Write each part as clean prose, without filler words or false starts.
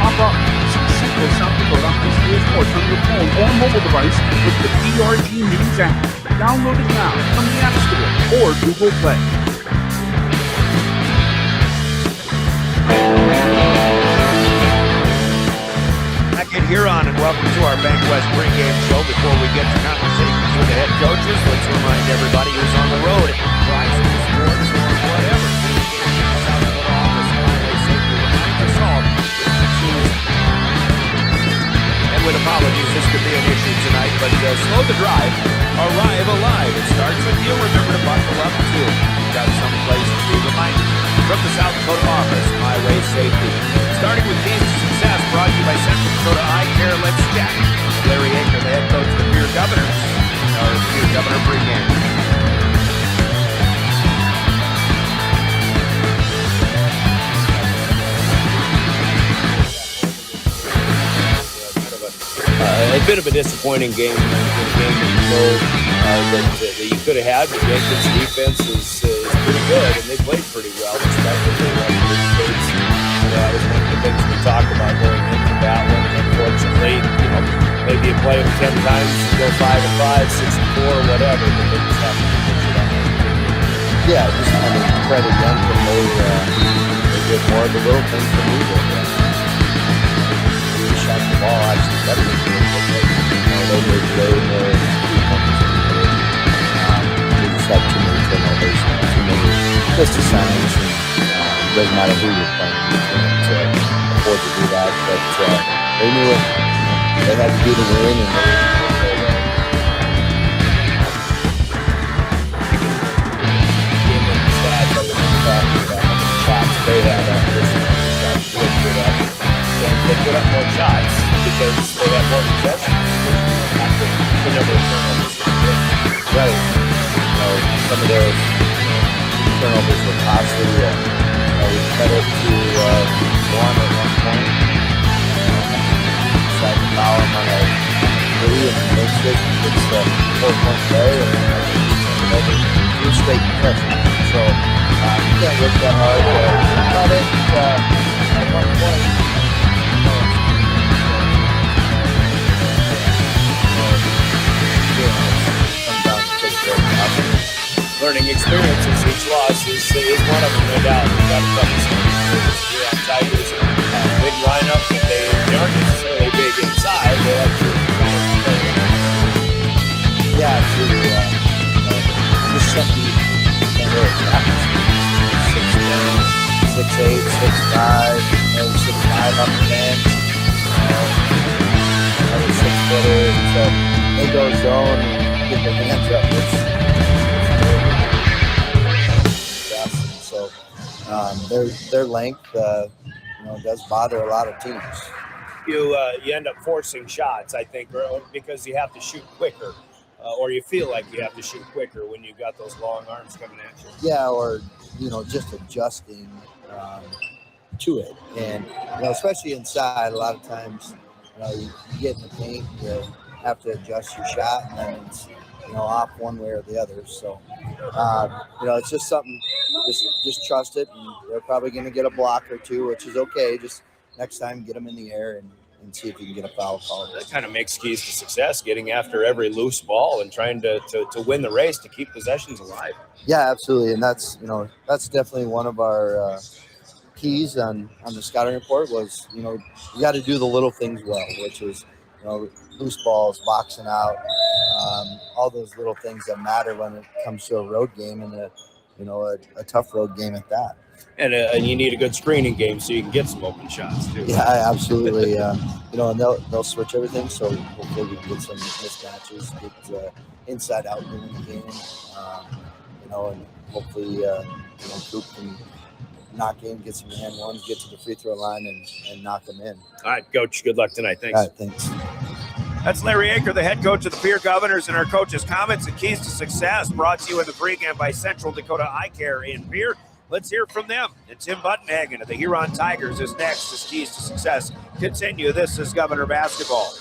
pop up. See Central South Dakota on News Sports on your phone or mobile device with the PRG News app. Download it now from the App Store or Google Play. Back in Huron, and welcome to our Bank West pregame show. Before we get to conversations with the head coaches, let's remind everybody who's on the road, drives to sports or whatever. South Dakota Office of Highway Safety reminds us all. And with apologies, this could be an issue tonight, but slow the drive, arrive alive. It starts with you. Remember to buckle up too. You've got some place to be reminded. From the South Dakota Office of Highway Safety. Starting with Keys to Success, brought to you by Central Dakota Eye Care. Let's check. Larry Aker, the head coach of the Pierre Governors. Our Pierre Governor pregame. A bit of a disappointing game. A game that you know that you could have had, but Yankees' defense is pretty good, and they played pretty well, respectively. That was one of the things we talked about going into that one. Unfortunately, maybe you play them 10 times, you go 5-5, 6-4, whatever, but they just have to finish it up. Yeah, just credit them for they did more of the little things than we did. We shot the ball actually better than we did. They were way more we just had too many turnovers, too many just assignments, and it doesn't matter who you're playing, you can't afford to do that, but they knew it. They had to do the win, and they had they put up more shots because they had more possessions. The number of turnovers. Right. Some of those turnovers were costly. We cut it to one at one point. Decided to foul him on a three and makes it. It's a 4-point play and over 2 straight possessions. So you can't work that hard. Cut it at one point. Learning experiences, each loss is one of them, no doubt. We've got a couple of Huron Tigers, big lineup, but they aren't necessarily big inside. They have to just something that really happens. 6'10", 6'8", 6'5", maybe 6'5" up the bench, another 6-footer, so they go zone and get their hands up. Their length, does bother a lot of teams. You end up forcing shots, I think, because you have to shoot quicker, or you feel like you have to shoot quicker when you've got those long arms coming at you. Yeah, or just adjusting to it, and especially inside, a lot of times, you get in the paint, you have to adjust your shot, and then it's off one way or the other. So, it's just something. Just trust it, and they're probably going to get a block or two, which is okay. Just next time, get them in the air and see if you can get a foul call. That kind of makes Keys to Success, getting after every loose ball and trying to win the race to keep possessions alive. Yeah, absolutely, and that's definitely one of our keys on the scouting report was you got to do the little things well, which is loose balls, boxing out, all those little things that matter when it comes to a road game and a tough road game at that. And you need a good screening game so you can get some open shots too. Yeah, absolutely. And they'll switch everything, so hopefully we can get some mismatches, get inside out during the game, and hopefully Coop can knock in, get some hand ones, get to the free throw line, and knock them in. All right, Coach. Good luck tonight. Thanks. All right, thanks. That's Larry Aker, the head coach of the Pierre Governors, and our coach's comments and keys to success brought to you in the pregame by Central Dakota Eye Care in Pierre. Let's hear from them. And Tim Buttonhagen of the Huron Tigers is next as keys to success continue. This is Governor Basketball.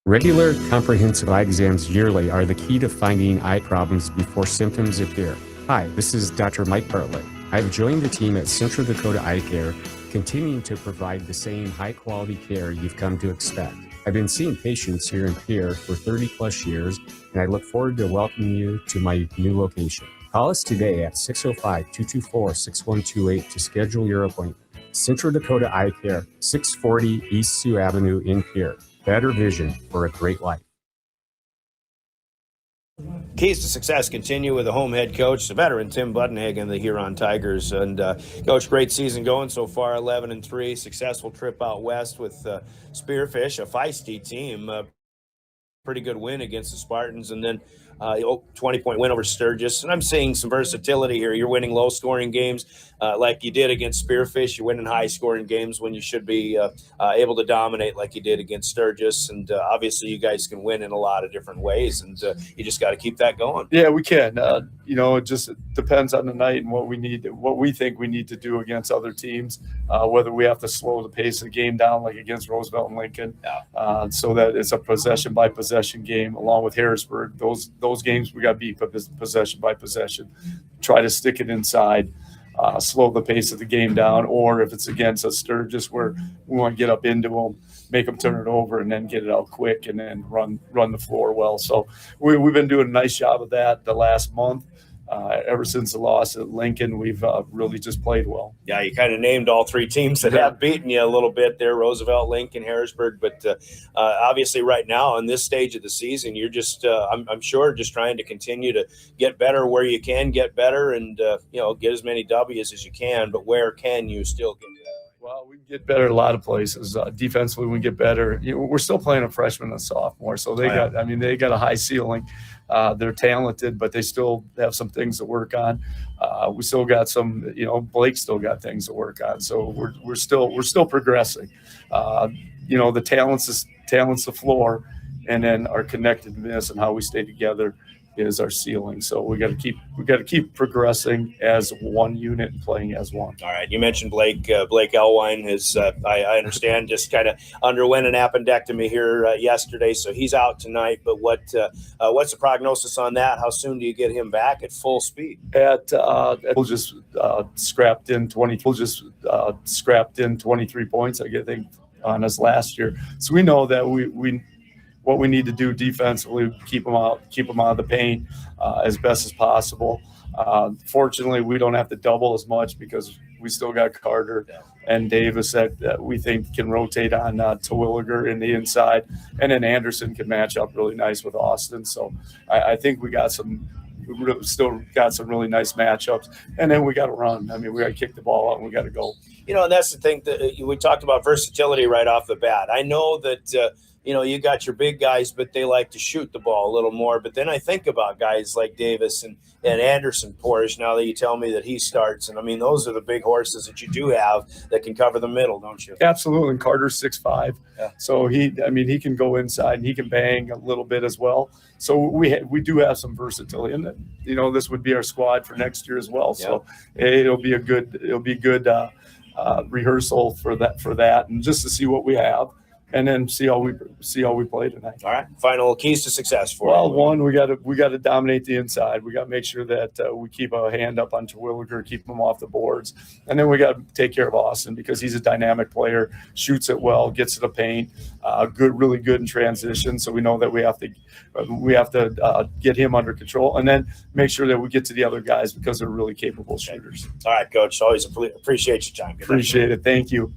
Regular comprehensive eye exams yearly are the key to finding eye problems before symptoms appear. Hi, this is Dr. Mike Bartlett. I've joined the team at Central Dakota Eye Care continuing to provide the same high-quality care you've come to expect. I've been seeing patients here in Pierre for 30-plus years, and I look forward to welcoming you to my new location. Call us today at 605-224-6128 to schedule your appointment. Central Dakota Eye Care, 640 East Sioux Avenue in Pierre. Better vision for a great life. Keys to success continue with the home head coach, the veteran Tim Buttenhagen, the Huron Tigers. And Coach, great season going so far, 11-3. Successful trip out west with Spearfish, a feisty team. Pretty good win against the Spartans, and then 20-point win over Sturgis. And I'm seeing some versatility here. You're winning low-scoring games like you did against Spearfish. You're winning high-scoring games when you should be able to dominate like you did against Sturgis. And obviously, you guys can win in a lot of different ways, and you just got to keep that going. Yeah, we can. It just depends on the night and what we think we need to do against other teams. Whether we have to slow the pace of the game down, like against Roosevelt and Lincoln, so that it's a possession by possession game. Along with Harrisburg, those games we got to beat possession by possession. Try to stick it inside. Slow the pace of the game down, or if it's against a Sturgis where we want to get up into them, make them turn it over, and then get it out quick, and then run the floor well. So we've been doing a nice job of that the last month. Ever since the loss at Lincoln, we've really just played well. Yeah, you kind of named all three teams that have beaten you a little bit there, Roosevelt, Lincoln, Harrisburg. But obviously right now in this stage of the season, you're just, I'm sure, just trying to continue to get better where you can get better and, get as many W's as you can. But where can you still get better? Well, we can get better a lot of places. Defensively, we can get better. We're still playing a freshman and a sophomore, so they got a high ceiling. They're talented, but they still have some things to work on. We still got some, Blake still got things to work on. So we're still progressing. The talent's the floor, and then our connectedness and how we stay together is our ceiling. So we got to keep progressing as one unit and playing as one. All right. You mentioned Blake Elwine is, I understand, just kind of underwent an appendectomy here yesterday. So he's out tonight, but what's the prognosis on that? How soon do you get him back at full speed? We'll just scrapped in 23 points, I think, on us last year. So we know that what we need to do defensively, keep them out of the paint as best as possible. Fortunately, we don't have to double as much because we still got Carter and Davis that we think can rotate on Terwilliger in the inside, and then Anderson can match up really nice with Austin. So I think we still got some really nice matchups, and then we got to run. I mean, we got to kick the ball out and we got to go. And that's the thing that we talked about, versatility right off the bat. I know that. You got your big guys, but they like to shoot the ball a little more. But then I think about guys like Davis and Anderson Porsche now that you tell me that he starts. And, those are the big horses that you do have that can cover the middle, don't you? Absolutely. And Carter's 6'5". Yeah. So he can go inside and he can bang a little bit as well. So we do have some versatility. And, this would be our squad for next year as well. Yeah. So it'll be good rehearsal for that and just to see what we have. And then see how we play tonight. All right. Final keys to success for you. One, we got to dominate the inside. We got to make sure that we keep a hand up on Terwilliger, keep him off the boards, and then we got to take care of Austin because he's a dynamic player, shoots it well, gets to the paint, really good in transition. So we know that we have to get him under control, and then make sure that we get to the other guys because they're really capable shooters. All right, Coach. Always appreciate your time. Appreciate it. Thank you.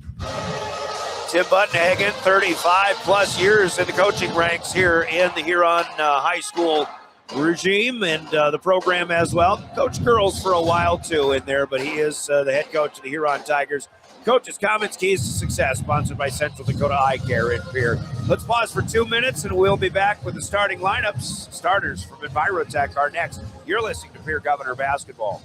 Tim Buttenhagen, 35-plus years in the coaching ranks here in the Huron High School regime and the program as well. Coach girls for a while, too, in there, but he is the head coach of the Huron Tigers. Coach's comments, keys to success, sponsored by Central Dakota Eye Care in Pierre. Let's pause for 2 minutes, and we'll be back with the starting lineups. Starters from Envirotech are next. You're listening to Pierre Governor Basketball.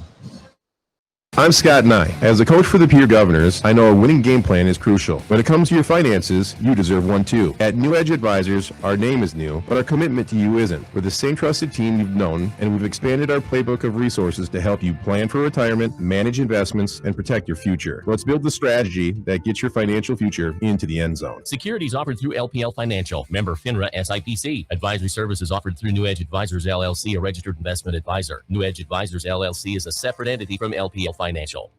I'm Scott Nye. As a coach for the Pierre Governors, I know a winning game plan is crucial. When it comes to your finances, you deserve one too. At New Edge Advisors, our name is new, but our commitment to you isn't. We're the same trusted team you've known, and we've expanded our playbook of resources to help you plan for retirement, manage investments, and protect your future. Let's build the strategy that gets your financial future into the end zone. Securities offered through LPL Financial, member FINRA SIPC. Advisory services offered through New Edge Advisors LLC, a registered investment advisor. New Edge Advisors LLC is a separate entity from LPL Financial.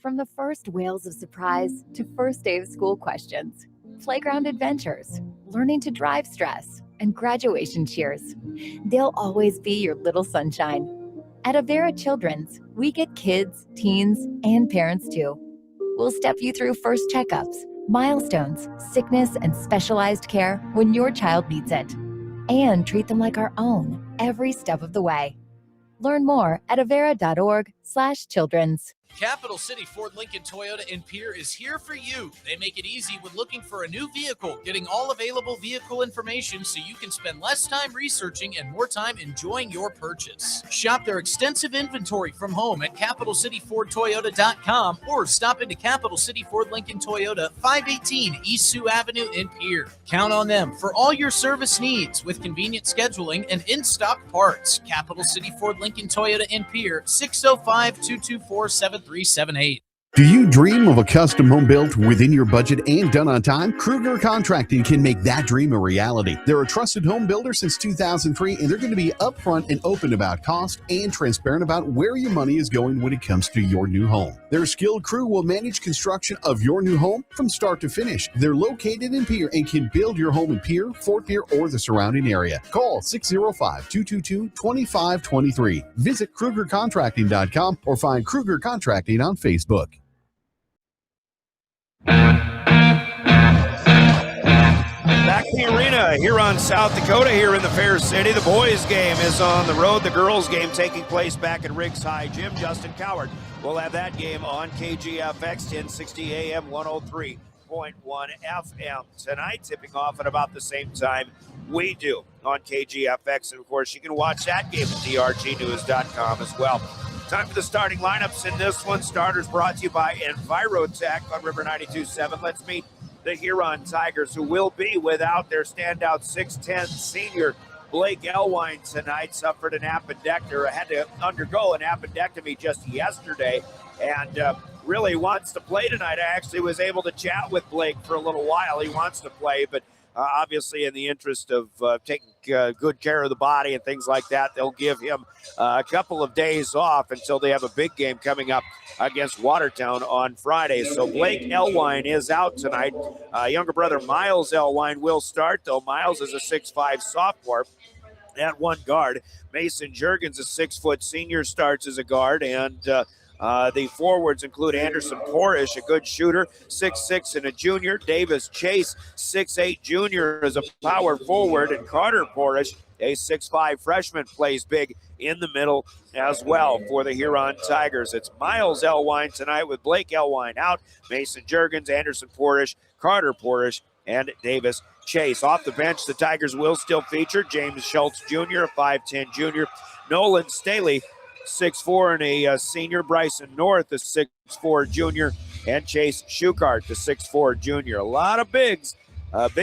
From the first wails of surprise to first day of school questions, playground adventures, learning to drive stress, and graduation cheers, they'll always be your little sunshine. At Avera Children's, we get kids, teens, and parents too. We'll step you through first checkups, milestones, sickness, and specialized care when your child needs it, and treat them like our own every step of the way. Learn more at avera.org/children's. Capital City Ford Lincoln Toyota in Pierre is here for you. They make it easy when looking for a new vehicle, getting all available vehicle information so you can spend less time researching and more time enjoying your purchase. Shop their extensive inventory from home at CapitalCityFordToyota.com or stop into Capital City Ford Lincoln Toyota, 518 East Sioux Avenue in Pierre. Count on them for all your service needs with convenient scheduling and in-stock parts. Capital City Ford Lincoln Toyota in Pierre, 605-224-7378. Do you dream of a custom home built within your budget and done on time? Kruger Contracting can make that dream a reality. They're a trusted home builder since 2003, and they're going to be upfront and open about cost and transparent about where your money is going when it comes to your new home. Their skilled crew will manage construction of your new home from start to finish. They're located in Pierre and can build your home in Pierre, Fort Pierre, or the surrounding area. Call 605-222-2523. Visit KrugerContracting.com or find Kruger Contracting on Facebook. Back to the arena here on South Dakota, here in the Fair City. The boys' game is on the road. The girls' game taking place back at Riggs High Gym. Justin Coward will have that game on KGFX, 1060 AM, 103.1 FM. Tonight, tipping off at about the same time we do on KGFX. And, of course, you can watch that game at drgnews.com as well. Time for the starting lineups in this one. Starters brought to you by Envirotech on River 92.7. Let's meet the Huron Tigers, who will be without their standout 6'10 senior Blake Elwine tonight. Suffered an appendectomy, had to undergo an appendectomy just yesterday, and really wants to play tonight. I actually was able to chat with Blake for a little while. He wants to play, but obviously in the interest of taking good care of the body and things like that, they'll give him a couple of days off until they have a big game coming up against Watertown on Friday. So Blake Elwine is out tonight. Younger brother Miles Elwine will start, though Miles is a 6'5 sophomore at one guard. Mason Juergens, a 6-foot senior, starts as a guard, and the forwards include Anderson Porish, a good shooter, 6'6 and a junior. Davis Chase, 6'8 junior, is a power forward. And Carter Porish, a 6'5 freshman, plays big in the middle as well for the Huron Tigers. It's Miles Elwine tonight with Blake Elwine out, Mason Juergens, Anderson Porish, Carter Porish, and Davis Chase. Off the bench, the Tigers will still feature James Schultz Jr., a 5'10 junior, Nolan Staley, 6'4 and a senior, Bryson North, a 6'4 junior, and Chase Shukart, the 6'4 junior. A lot of big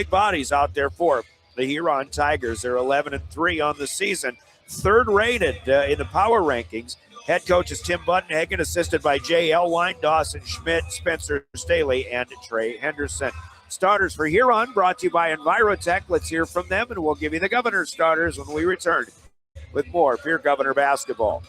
bodies out there for the Huron Tigers. They're 11-3 on the season, third rated in the power rankings. Head coach is Tim Buttonhagen, assisted by Jay Elwine, Dawson Schmidt, Spencer Staley, and Trey Henderson. Starters for Huron brought to you by Envirotech. Let's hear from them, and we'll give you the Governor's starters when we return with more Pierre Governor basketball.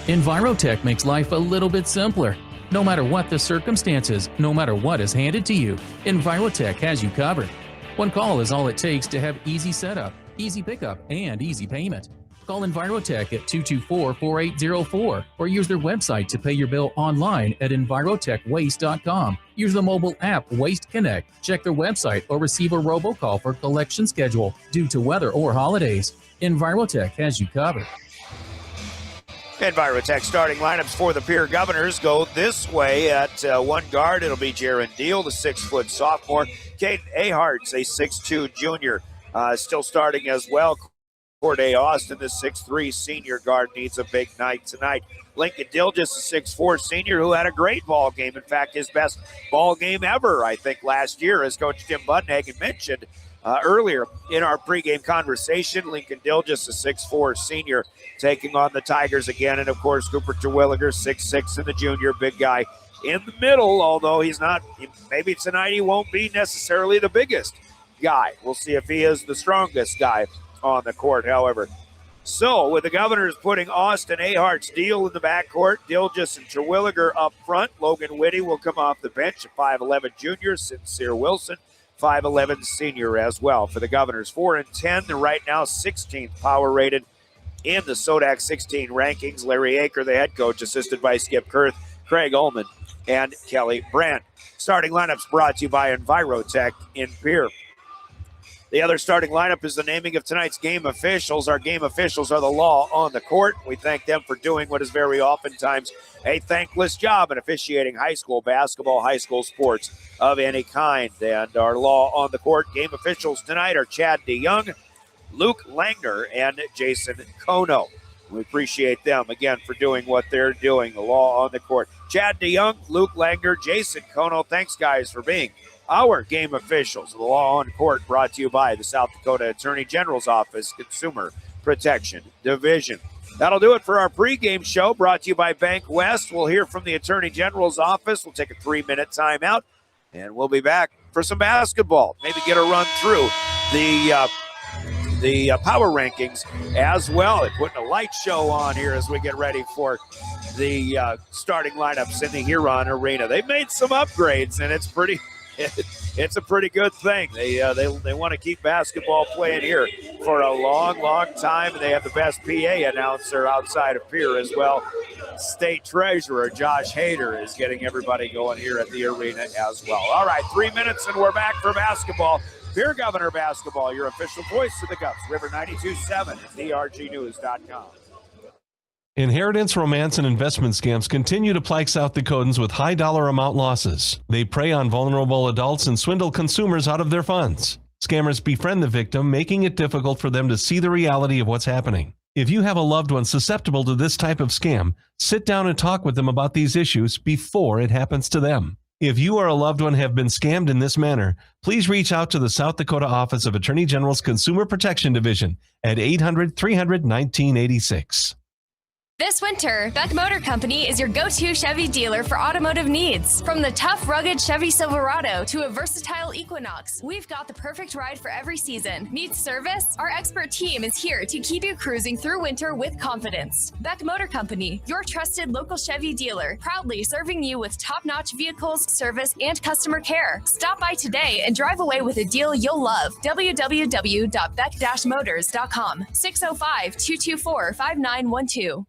Envirotech makes life a little bit simpler. No matter what the circumstances, no matter what is handed to you, Envirotech has you covered. One call is all it takes to have easy setup, easy pickup, and easy payment. Call Envirotech at 224-4804 or use their website to pay your bill online at envirotechwaste.com. Use the mobile app Waste Connect. Check their website or receive a robocall for collection schedule due to weather or holidays. Envirotech has you covered. Envirotech starting lineups for the Pierre Governors go this way. At one guard, it'll be Jaron Deal, the 6-foot sophomore. Caden Ahart's a 6'2 junior, still starting as well. Corday Austin, the 6'3 senior guard, needs a big night tonight. Lincoln Dilgis, a 6'4 senior who had a great ball game. In fact, his best ball game ever, I think, last year, as Coach Tim Buttonhagen mentioned earlier in our pregame conversation. Lincoln Dilgis, a 6'4 senior, taking on the Tigers again. And, of course, Cooper Terwilliger, 6'6 and the junior, big guy in the middle, although he's not, maybe tonight he won't be necessarily the biggest guy. We'll see if he is the strongest guy on the court. However, So, with the Governors putting Austin Ahart's Deal in the backcourt, Dilgis and Terwilliger up front. Logan Whitty will come off the bench, a 5'11 junior. Sincere Wilson, 5'11 senior as well. For the Governors, 4-10. They're right now 16th power rated in the Sodak 16 rankings. Larry Aker, the head coach, assisted by Skip Kurth, Craig Ullman, and Kelly Brandt. Starting lineups brought to you by Envirotech in Pierre. The other starting lineup is the naming of tonight's game officials. Our game officials are the law on the court. We thank them for doing what is very oftentimes a thankless job in officiating high school basketball, high school sports of any kind. And our law on the court game officials tonight are Chad DeYoung, Luke Langner, and Jason Kono. We appreciate them, again, for doing what they're doing, the law on the court. Chad DeYoung, Luke Langner, Jason Kono, thanks, guys, for being our game officials. The law on court brought to you by the South Dakota Attorney General's Office Consumer Protection Division. That'll do it for our pregame show, brought to you by Bank West. We'll hear from the Attorney General's Office. We'll take a 3-minute timeout, and we'll be back for some basketball. Maybe get a run through the power rankings as well. And putting a light show on here as we get ready for the starting lineups in the Huron Arena. They've made some upgrades, and it's a pretty good thing. They want to keep basketball playing here for a long, long time. And they have the best PA announcer outside of Pierre as well. State Treasurer Josh Hader is getting everybody going here at the arena as well. All right, 3 minutes and we're back for basketball. Pierre Governor Basketball, your official voice of the Govs. River 92.7 at drgnews.com. Inheritance, romance, and investment scams continue to plague South Dakotans with high dollar amount losses. They prey on vulnerable adults and swindle consumers out of their funds. Scammers befriend the victim, making it difficult for them to see the reality of what's happening. If you have a loved one susceptible to this type of scam, sit down and talk with them about these issues before it happens to them. If you or a loved one have been scammed in this manner, please reach out to the South Dakota Office of Attorney General's Consumer Protection Division at 800-300-1986. This winter, Beck Motor Company is your go-to Chevy dealer for automotive needs. From the tough, rugged Chevy Silverado to a versatile Equinox, we've got the perfect ride for every season. Need service? Our expert team is here to keep you cruising through winter with confidence. Beck Motor Company, your trusted local Chevy dealer, proudly serving you with top-notch vehicles, service, and customer care. Stop by today and drive away with a deal you'll love. www.beck-motors.com, 605-224-5912.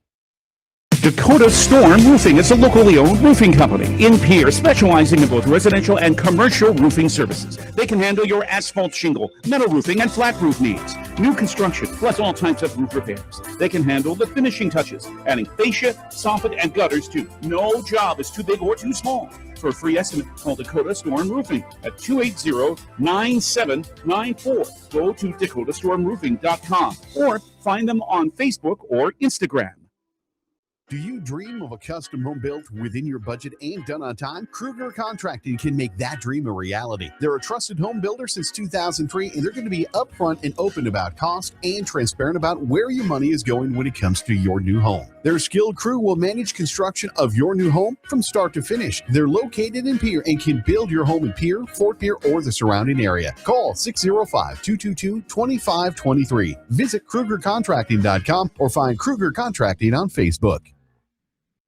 Dakota Storm Roofing is a locally owned roofing company in Pierre, specializing in both residential and commercial roofing services. They can handle your asphalt shingle, metal roofing, and flat roof needs. New construction, plus all types of roof repairs. They can handle the finishing touches, adding fascia, soffit, and gutters too. No job is too big or too small. For a free estimate, call Dakota Storm Roofing at 280-9794. Go to dakotastormroofing.com or find them on Facebook or Instagram. Do you dream of a custom home built within your budget and done on time? Kruger Contracting can make that dream a reality. They're a trusted home builder since 2003, and they're going to be upfront and open about cost and transparent about where your money is going when it comes to your new home. Their skilled crew will manage construction of your new home from start to finish. They're located in Pierre and can build your home in Pierre, Fort Pierre, or the surrounding area. Call 605-222-2523. Visit KrugerContracting.com or find Kruger Contracting on Facebook.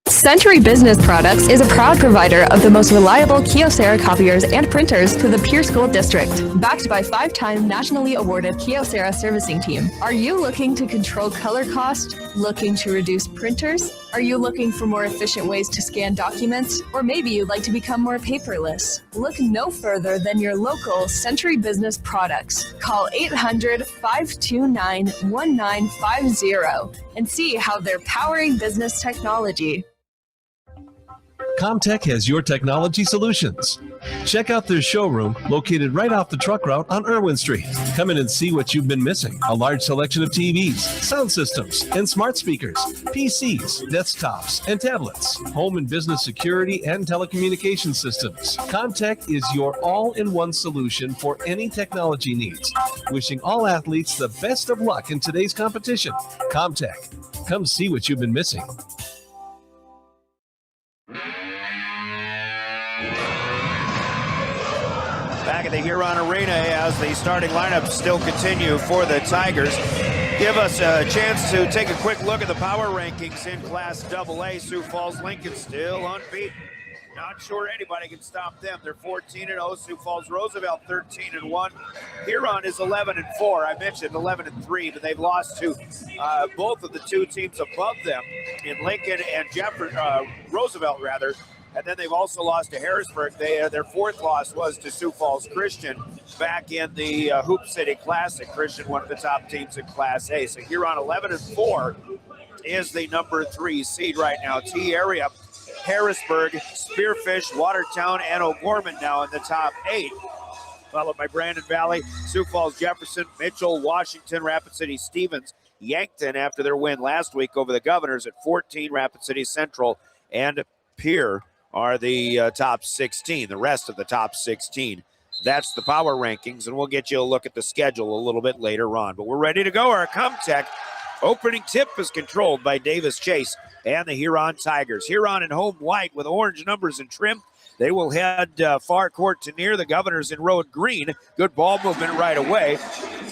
Century Business Products is a proud provider of the most reliable Kyocera copiers and printers to the Pierre School District. Backed by 5-time nationally awarded Kyocera servicing team. Are you looking to control color cost? Looking to reduce printers? Are you looking for more efficient ways to scan documents? Or maybe you'd like to become more paperless? Look no further than your local Century Business Products. Call 800-529-1950 and see how they're powering business technology. Comtech has your technology solutions. Check out their showroom located right off the truck route on Irwin Street. Come in and see what you've been missing. A large selection of TVs, sound systems, and smart speakers, PCs, desktops, and tablets, home and business security and telecommunication systems. Comtech is your all-in-one solution for any technology needs. Wishing all athletes the best of luck in today's competition. Comtech. Come see what you've been missing. Back at the Huron Arena as the starting lineups still continue for the Tigers. give us a chance to take a quick look at the power rankings in Class AA. Sioux Falls Lincoln still unbeaten. Not sure anybody can stop them. They're 14-0. Sioux Falls Roosevelt 13-1. Huron is 11-4. I mentioned 11-3, but they've lost to both of the two teams above them in Lincoln and Roosevelt rather. And then they've also lost to Harrisburg. Their fourth loss was to Sioux Falls Christian back in the Hoop City Classic. Christian, one of the top teams in Class A. So Huron 11-4 is the number 3 seed right now. T area, Harrisburg, Spearfish, Watertown, and O'Gorman now in the top 8. Followed by Brandon Valley, Sioux Falls, Jefferson, Mitchell, Washington, Rapid City, Stevens, Yankton after their win last week over the Governors at 14, Rapid City Central, and Pierre are the top 16, the rest of the top 16. That's the power rankings, and we'll get you a look at the schedule a little bit later on. But we're ready to go. Our Comtech opening tip is controlled by Davis Chase and the Huron Tigers. Huron in home white with orange numbers and trim. They will head far court to near the Governors in road green. Good ball movement right away.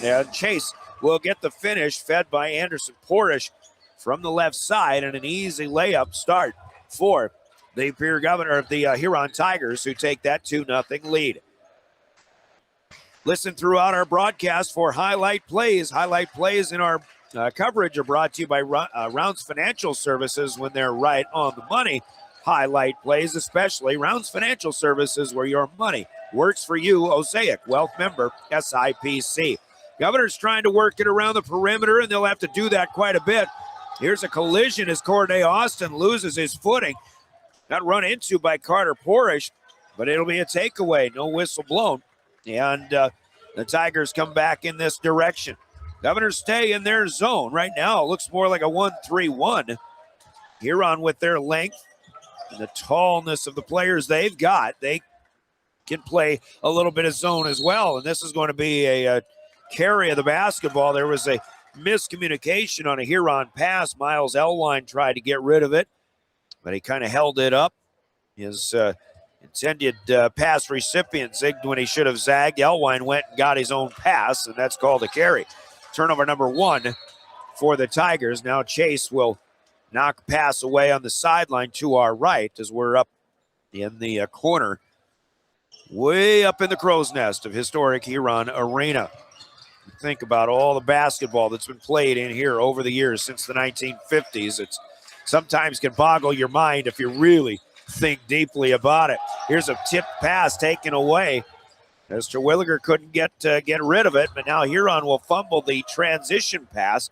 And Chase will get the finish, fed by Anderson Porish from the left side, and an easy layup start for the Pierre Governor of the Huron Tigers, who take that 2-0 lead. Listen throughout our broadcast for highlight plays. Highlight plays in our coverage are brought to you by Rounds Financial Services when they're right on the money. Highlight plays, especially Rounds Financial Services, where your money works for you. Osaic, wealth member, SIPC. Governor's trying to work it around the perimeter, and they'll have to do that quite a bit. Here's a collision as Corday Austin loses his footing. Got run into by Carter Porish, but it'll be a takeaway. No whistle blown. And the Tigers come back in this direction. Governors stay in their zone. Right now, it looks more like a 1-3-1. Huron with their length and the tallness of the players they've got, they can play a little bit of zone as well. And this is going to be a carry of the basketball. There was a miscommunication on a Huron pass. Miles Elwine tried to get rid of it, but he kind of held it up. His intended pass recipient zigged when he should have zagged. Elwine went and got his own pass, and that's called a carry. Turnover number 1 for the Tigers. Now Chase will knock pass away on the sideline to our right as we're up in the corner, way up in the crow's nest of historic Huron Arena. Think about all the basketball that's been played in here over the years since the 1950s. It's sometimes can boggle your mind if you really think deeply about it. Here's a tipped pass taken away as Terwilliger couldn't get rid of it, but now Huron will fumble the transition pass.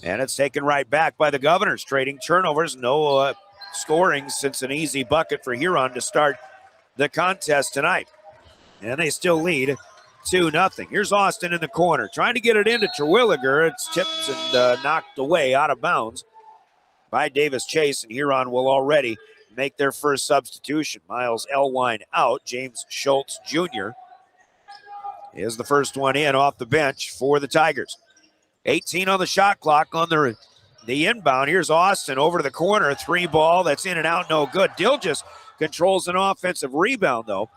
And it's taken right back by the Governors, trading turnovers. No scoring since an easy bucket for Huron to start the contest tonight. And they still lead 2-0. Here's Austin in the corner, trying to get it into Terwilliger. It's tipped and knocked away out of bounds by Davis Chase, and Huron will already make their first substitution. Miles Elwine out. James Schultz Jr. is the first one in off the bench for the Tigers. 18 on the shot clock on the inbound. Here's Austin over to the corner. 3 ball that's in and out, no good. Dilgis controls an offensive rebound, though.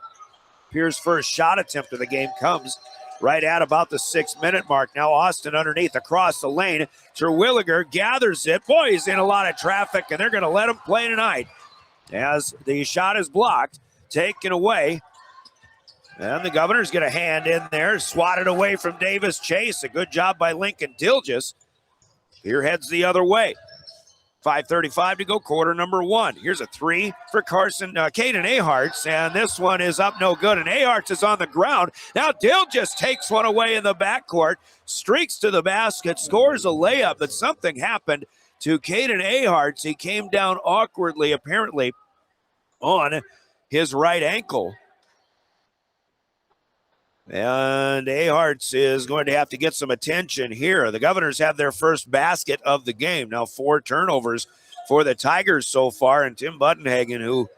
Pierre's first shot attempt of the game comes right at about the 6-minute mark. Now Austin underneath across the lane. Terwilliger gathers it. Boy, he's in a lot of traffic, and they're going to let him play tonight as the shot is blocked, taken away. And the Governors get a hand in there, swatted away from Davis Chase. A good job by Lincoln Dilgis. Here heads the other way. 5:35 to go, quarter number 1. Here's a 3 for Caden Aharts, and this one is up no good, and Aharts is on the ground. Now Dilgis takes one away in the backcourt, streaks to the basket, scores a layup, but something happened to Caden Aharts. He came down awkwardly, apparently, on his right ankle. And Aharts is going to have to get some attention here. The Governors have their first basket of the game. Now 4 turnovers for the Tigers so far. And Tim Buttenhagen, who,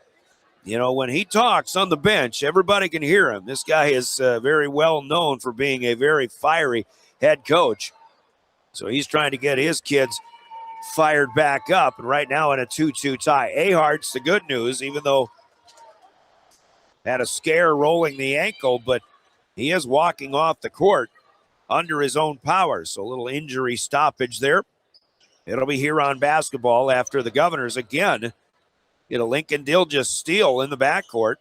when he talks on the bench, everybody can hear him. This guy is very well known for being a very fiery head coach. So he's trying to get his kids fired back up. And right now in a 2-2 tie. Aharts, the good news, even though had a scare rolling the ankle, but he is walking off the court. under his own power. So a little injury stoppage there. It'll be Huron basketball after the Governors again get a Lincoln Dilgis steal in the backcourt.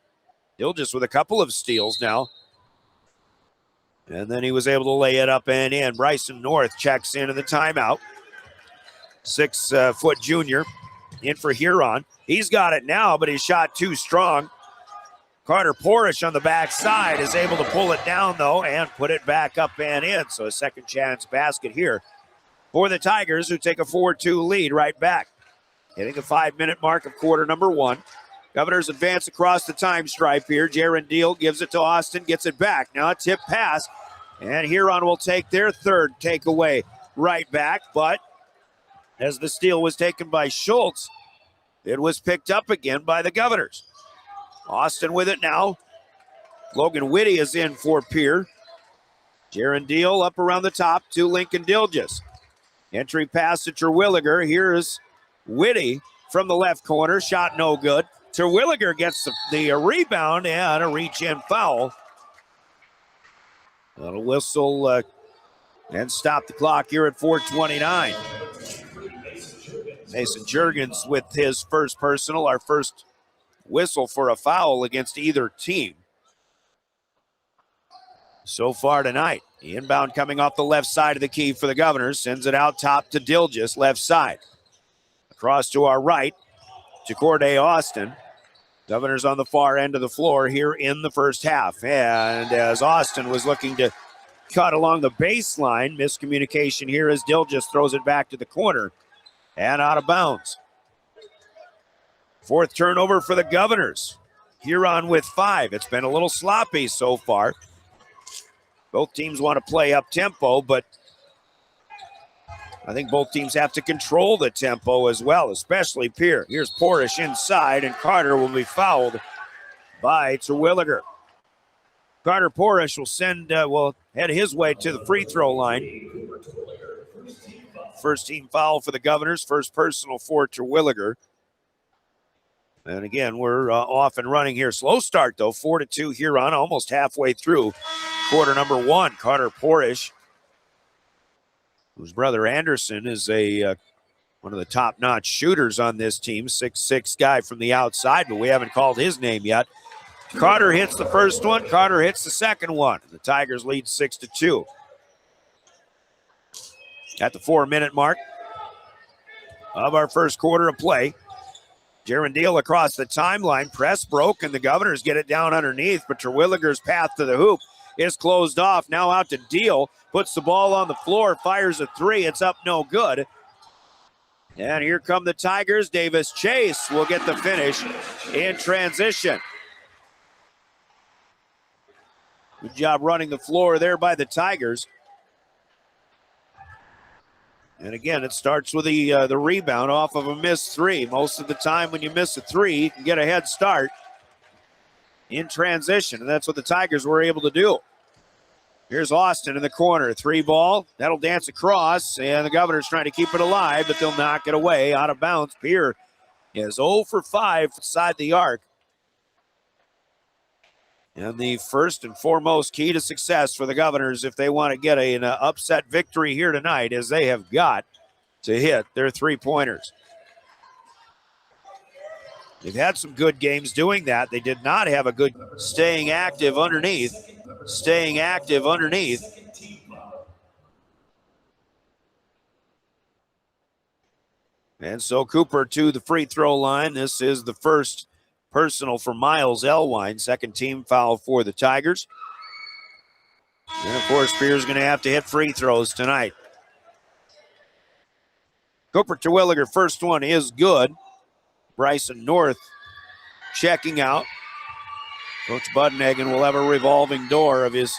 Dilgis with a couple of steals now. And then he was able to lay it up and in. Bryson North checks into the timeout. 6-foot junior in for Huron. He's got it now, but his shot too strong. Carter Porish on the backside is able to pull it down, though, and put it back up and in. So a second chance basket here for the Tigers, who take a 4-2 lead right back. Hitting the 5-minute mark of quarter number 1. Governors advance across the time stripe here. Jaron Deal gives it to Austin, gets it back. Now a tip pass, and Huron will take their third takeaway right back. But as the steal was taken by Schultz, it was picked up again by the Governors. Austin with it now. Logan Whitty is in for Pierre. Jaron Deal up around the top to Lincoln Dilgis. Entry pass to Terwilliger. Here's Whitty from the left corner. Shot no good. Terwilliger gets the rebound and a reach-in foul. That'll whistle and stop the clock here at 4:29. Mason Juergens with his first personal, our first whistle for a foul against either team so far tonight. The inbound coming off the left side of the key for the Governors. Sends it out top to Dilgis, left side. Across to our right to Corday Austin. Governors on the far end of the floor here in the first half. And as Austin was looking to cut along the baseline, miscommunication here as Dilgis throws it back to the corner and out of bounds. Fourth turnover for the Governors. Huron with 5. It's been a little sloppy so far. Both teams want to play up tempo, but I think both teams have to control the tempo as well, especially Pierre. Here's Porish inside, and Carter will be fouled by Terwilliger. Carter Porish will head his way to the free throw line. First team foul for the Governors, first personal for Terwilliger. And again, we're off and running here. Slow start, though. 4-2 Huron, almost halfway through quarter number 1. Carter Porish, whose brother Anderson is one of the top-notch shooters on this team. 6'6" guy from the outside, but we haven't called his name yet. Carter hits the first one. Carter hits the second one. The Tigers lead 6-2. At the 4-minute mark of our first quarter of play. Jaron Deal across the timeline. Press broke, and the Governors get it down underneath, but Terwilliger's path to the hoop is closed off. Now out to Deal. Puts the ball on the floor, fires a 3. It's up no good. And here come the Tigers. Davis Chase will get the finish in transition. Good job running the floor there by the Tigers. And again, it starts with the rebound off of a missed 3. Most of the time when you miss a 3, you can get a head start in transition, and that's what the Tigers were able to do. Here's Austin in the corner. 3 ball. That'll dance across, and the Governors trying to keep it alive, but they'll knock it away out of bounds. Pierre is 0 for 5 inside the arc. And the first and foremost key to success for the Governors, if they want to get an upset victory here tonight, is they have got to hit their 3-pointers. They've had some good games doing that. They did not have a good staying active underneath. And so Cooper to the free throw line. This is the first personal for Miles Elwine. Second team foul for the Tigers. And of course, Pierre's going to have to hit free throws tonight. Cooper Terwilliger, first one is good. Bryson North checking out. Coach Buddenhagen will have a revolving door of his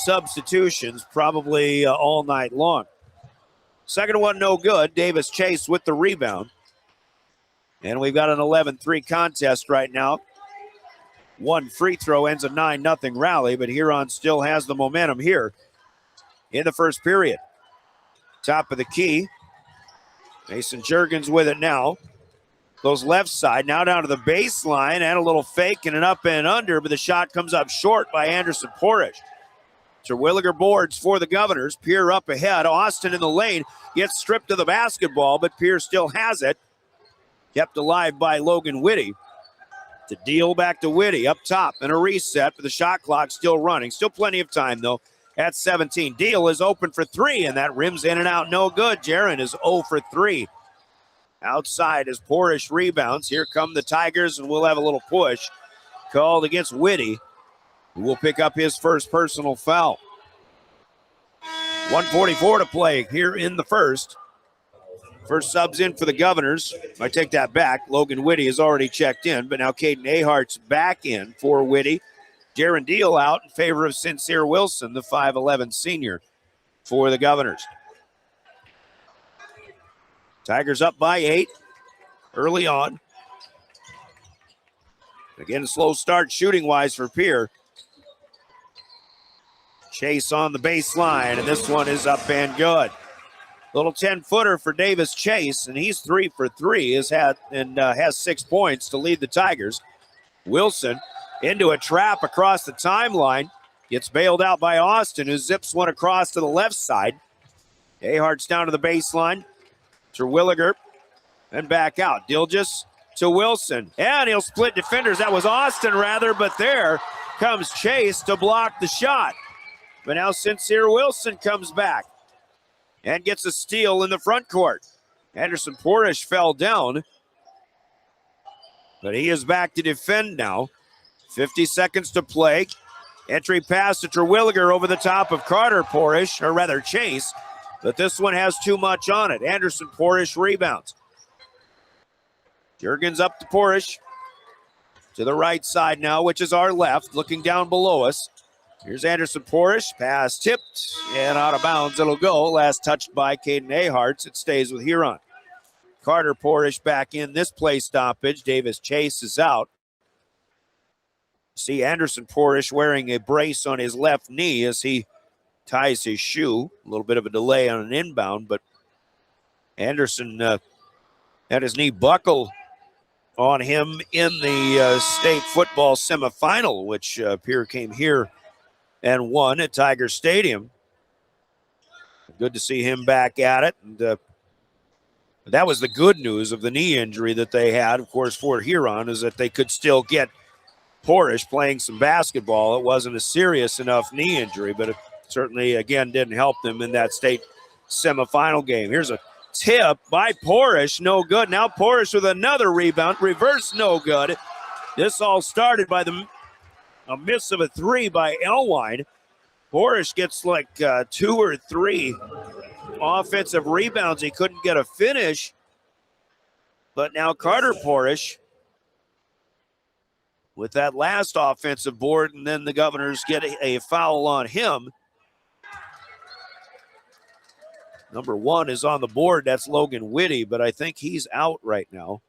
substitutions probably all night long. Second one, no good. Davis Chase with the rebound. And we've got an 11-3 contest right now. One free throw ends a 9-0 rally, but Huron still has the momentum here in the first period. Top of the key. Mason Juergens with it now. Goes left side, now down to the baseline, and a little fake and an up and under, but the shot comes up short by Anderson Porish. Terwilliger boards for the Governors. Pierre up ahead. Austin in the lane gets stripped of the basketball, but Pierre still has it. Kept alive by Logan Whitty. To deal back to Whitty up top and a reset for the shot clock still running. Still plenty of time though at 17. Deal is open for three and that rims in and out. No good. Jaron is 0 for 3. Outside as Porish rebounds. Here come the Tigers and we'll have a little push called against Whitty, who will pick up his first personal foul. 1:44 to play here in the first. First subs in for the Governors. I take that back. Logan Whitty has already checked in, but now Caden Ahart's back in for Whitty. Jaron Deal out in favor of Sincere Wilson, the 5'11 senior for the Governors. Tigers up by 8 early on. Again, a slow start shooting-wise for Pierre. Chase on the baseline, and this one is up and good. Little 10-footer for Davis Chase, and he's 3 for 3. Has 6 points to lead the Tigers. Wilson into a trap across the timeline. Gets bailed out by Austin, who zips one across to the left side. Ahart's down to the baseline. Terwilliger and back out. Dilges to Wilson, and he'll split defenders. That was Austin, rather, but there comes Chase to block the shot. But now Sincere Wilson comes back and gets a steal in the front court. Anderson Porish fell down, but he is back to defend now. 50 seconds to play. Entry pass to Terwilliger over the top of Carter Porish, or rather Chase, but this one has too much on it. Anderson Porish rebounds. Juergens up to Porish. To the right side now, which is our left, looking down below us. Here's Anderson Porish, pass tipped and out of bounds. It'll go. Last touched by Caden Aharts. It stays with Huron. Carter Porish back in this play stoppage. Davis Chase is out. See Anderson Porish wearing a brace on his left knee as he ties his shoe. A little bit of a delay on an inbound, but Anderson had his knee buckled on him in the state football semifinal, which Pierre came here and won at Tiger Stadium. Good to see him back at it. And that was the good news of the knee injury that they had, of course, for Huron, is that they could still get Porish playing some basketball. It wasn't a serious enough knee injury, but it certainly, again, didn't help them in that state semifinal game. Here's a tip by Porish, no good. Now Porish with another rebound, reverse, no good. This all started by a miss of a 3 by Elwine. Porish gets like 2 or 3 offensive rebounds. He couldn't get a finish. But now Carter Porish with that last offensive board, and then the Governors get a foul on him. Number 1 is on the board. That's Logan Whitty, but I think he's out right now.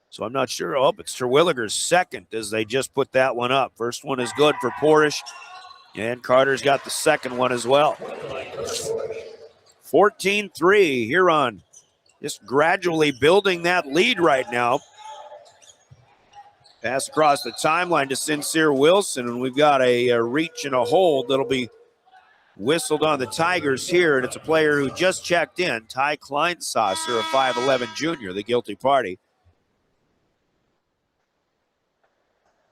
So I'm not sure. Oh, it's Terwilliger's second as they just put that one up. First one is good for Porish, and Carter's got the second one as well. 14-3, Huron just gradually building that lead right now. Pass across the timeline to Sincere Wilson, and we've got a reach and a hold that'll be whistled on the Tigers here, and it's a player who just checked in, Ty Kleinsasser, a 5'11 junior, the guilty party.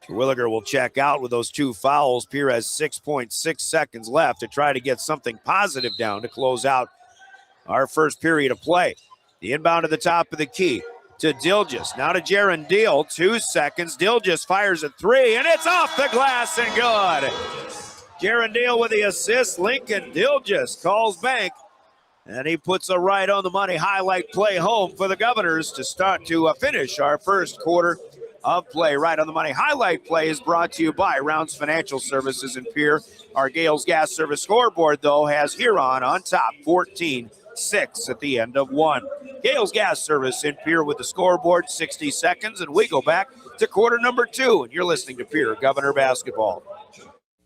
Terwilliger will check out with those 2 fouls. Pierre has 6.6 seconds left to try to get something positive down to close out our first period of play. The inbound to the top of the key to Dilges. Now to Jaron Deal, 2 seconds. Dilges fires a 3, and it's off the glass and good. Jaron Deal with the assist. Lincoln Dilges calls bank, and he puts a right on the money highlight play home for the Governors to finish our first quarter of play. Right on the money highlight play is brought to you by Rounds Financial Services in Pierre. Our Gales Gas Service scoreboard, though, has Huron on top, 14-6 at the end of 1. Gales Gas Service in Pierre with the scoreboard, 60 seconds, and we go back to quarter number 2, and you're listening to Pierre Governor Basketball.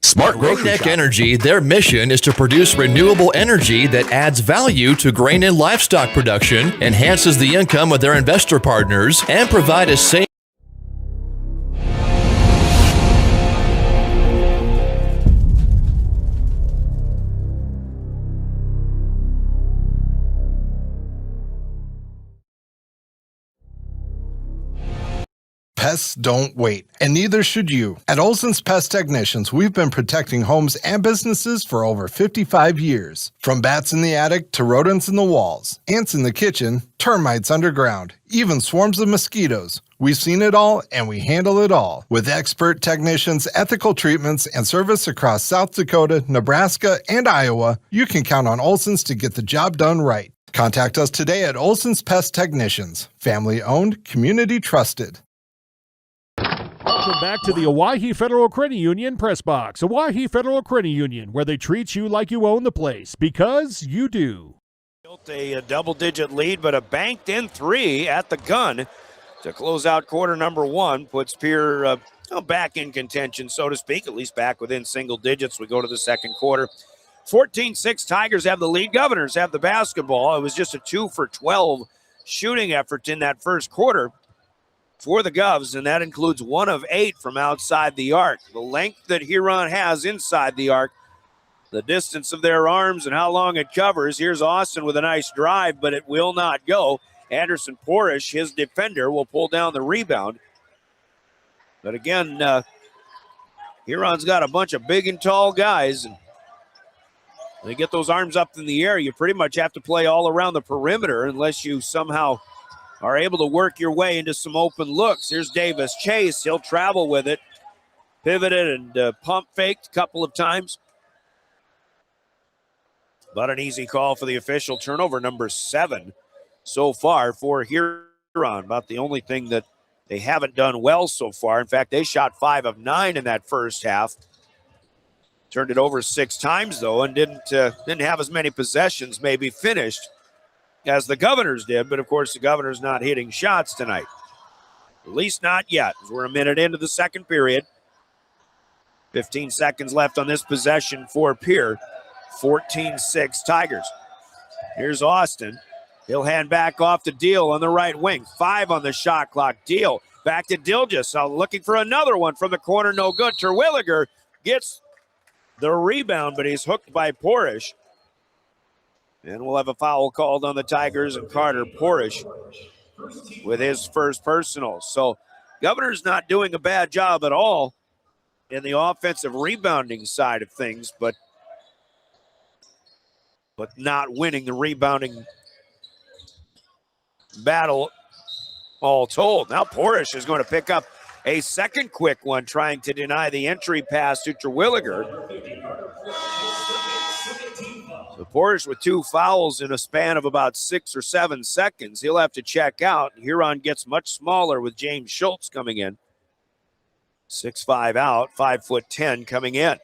Smart Green Energy, their mission is to produce renewable energy that adds value to grain and livestock production, enhances the income of their investor partners, and provide a safe Pests don't wait, and neither should you. At Olson's Pest Technicians, we've been protecting homes and businesses for over 55 years. From bats in the attic to rodents in the walls, ants in the kitchen, termites underground, even swarms of mosquitoes. We've seen it all, and we handle it all. With expert technicians, ethical treatments, and service across South Dakota, Nebraska, and Iowa, you can count on Olson's to get the job done right. Contact us today at Olson's Pest Technicians. Family-owned, community-trusted. Welcome back to the Owyhee Federal Credit Union Press Box. Owyhee Federal Credit Union, where they treat you like you own the place, because you do. Built a double-digit lead, but a banked-in 3 at the gun to close out quarter number 1. Puts Pierre back in contention, so to speak, at least back within single digits. We go to the second quarter. 14-6, Tigers have the lead. Governors have the basketball. It was just a 2 for 12 shooting effort in that first quarter for the Govs, and that includes 1 of 8 from outside the arc. The length that Huron has inside the arc, the distance of their arms and how long it covers. Here's Austin with a nice drive, but it will not go. Anderson Porish, his defender, will pull down the rebound. But again, Huron's got a bunch of big and tall guys, and they get those arms up in the air. You pretty much have to play all around the perimeter unless you somehow are able to work your way into some open looks. Here's Davis Chase. He'll travel with it. Pivoted and pump faked a couple of times. But an easy call for the official. Turnover number 7 so far for Huron. About the only thing that they haven't done well so far. In fact, they shot 5 of 9 in that first half. Turned it over 6 times, though, and didn't have as many possessions maybe finished as the Governors did. But, of course, the Governors not hitting shots tonight. At least not yet, as we're a minute into the second period. 15 seconds left on this possession for Pierre. 14-6 Tigers. Here's Austin. He'll hand back off to Deal on the right wing. 5 on the shot clock. Deal back to Dilges. Looking for another one from the corner. No good. Terwilliger gets the rebound, but he's hooked by Porish. And we'll have a foul called on the Tigers, and Carter Porish with his first personal. So Governor's not doing a bad job at all in the offensive rebounding side of things, but not winning the rebounding battle all told. Now Porish is going to pick up a second quick one, trying to deny the entry pass to Terwilliger. So Porish with 2 fouls in a span of about 6 or 7 seconds. He'll have to check out. Huron gets much smaller with James Schultz coming in. 6'5" out, 5'10" coming in.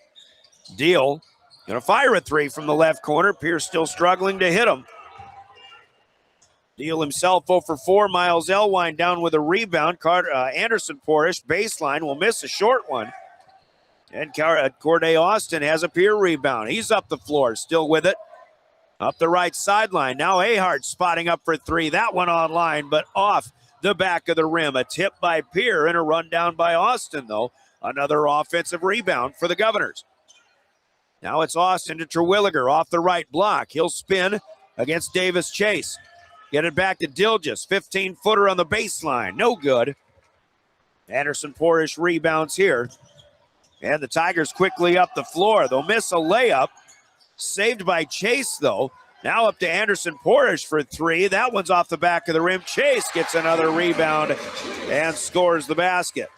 Deal gonna fire a 3 from the left corner. Pierce still struggling to hit him. Deal himself 0 for 4. Miles Elwine down with a rebound. Anderson Porish baseline will miss a short one. And Corday Austin has a Pierre rebound. He's up the floor, still with it. Up the right sideline. Now Ahart spotting up for 3. That one online, but off the back of the rim. A tip by Pierre and a run down by Austin, though. Another offensive rebound for the Governors. Now it's Austin to Terwilliger off the right block. He'll spin against Davis Chase. Get it back to Dilges. 15-footer on the baseline. No good. Anderson Porish rebounds here. And the Tigers quickly up the floor. They'll miss a layup. Saved by Chase, though. Now up to Anderson Porish for 3. That one's off the back of the rim. Chase gets another rebound and scores the basket.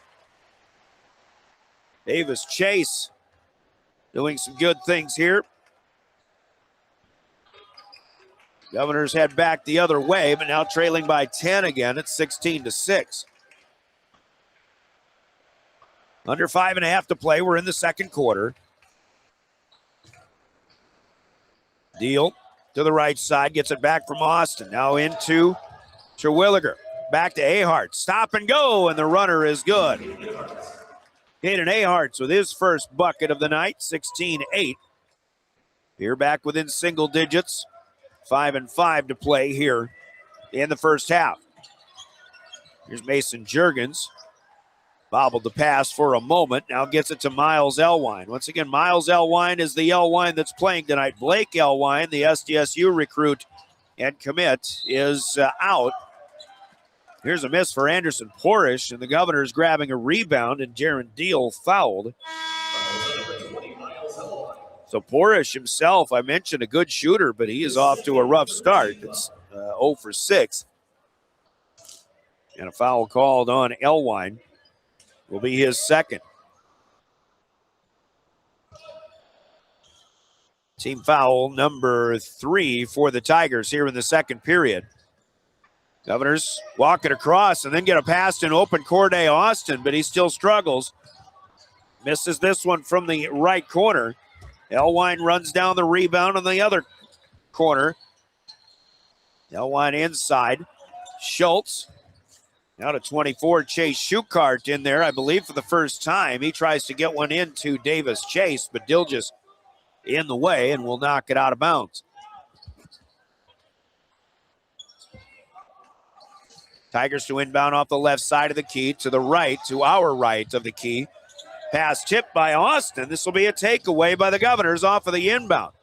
Davis Chase doing some good things here. Governors head back the other way, but now trailing by 10 again. It's 16-6. Under 5.5 to play. We're in the second quarter. Deal to the right side. Gets it back from Austin. Now into Terwilliger. Back to Ahart. Stop and go, and the runner is good. Hayden Aharts with his first bucket of the night. 16-8. Here back within single digits. 5-5 to play here in the first half. Here's Mason Juergens. Bobbled the pass for a moment. Now gets it to Miles Elwine. Once again, Miles Elwine is the Elwine that's playing tonight. Blake Elwine, the SDSU recruit and commit, is out Here's a miss for Anderson Porish, and the Governors grabbing a rebound, and Jaron Deal fouled. So Porish himself, I mentioned, a good shooter, but he is off to a rough start. It's 0 for 6. And a foul called on Elwine will be his second. Team foul number 3 for the Tigers here in the second period. Governors walk it across and then get a pass in open Corday Austin, but he still struggles. Misses this one from the right corner. Elwine runs down the rebound on the other corner. Elwine inside. Schultz. Now to 24, Chase Schuchart in there, I believe, for the first time. He tries to get one into Davis Chase, but Dilges in the way and will knock it out of bounds. Tigers to inbound off the left side of the key, to the right, to our right of the key. Pass tipped by Austin. This will be a takeaway by the Governors off of the inbound.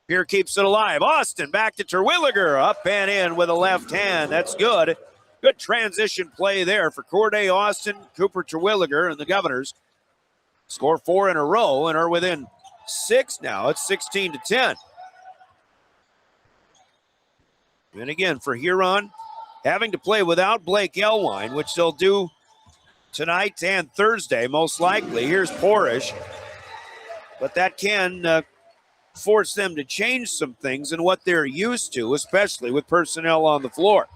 Pierre keeps it alive. Austin back to Terwilliger. Up and in with a left hand. That's good. Good transition play there for Corday Austin, Cooper Terwilliger, and the Governors score 4 in a row and are within 6 now. It's 16-10. And again, for Huron, having to play without Blake Elwine, which they'll do tonight and Thursday, most likely. Here's Porish. But that can force them to change some things in what they're used to, especially with personnel on the floor.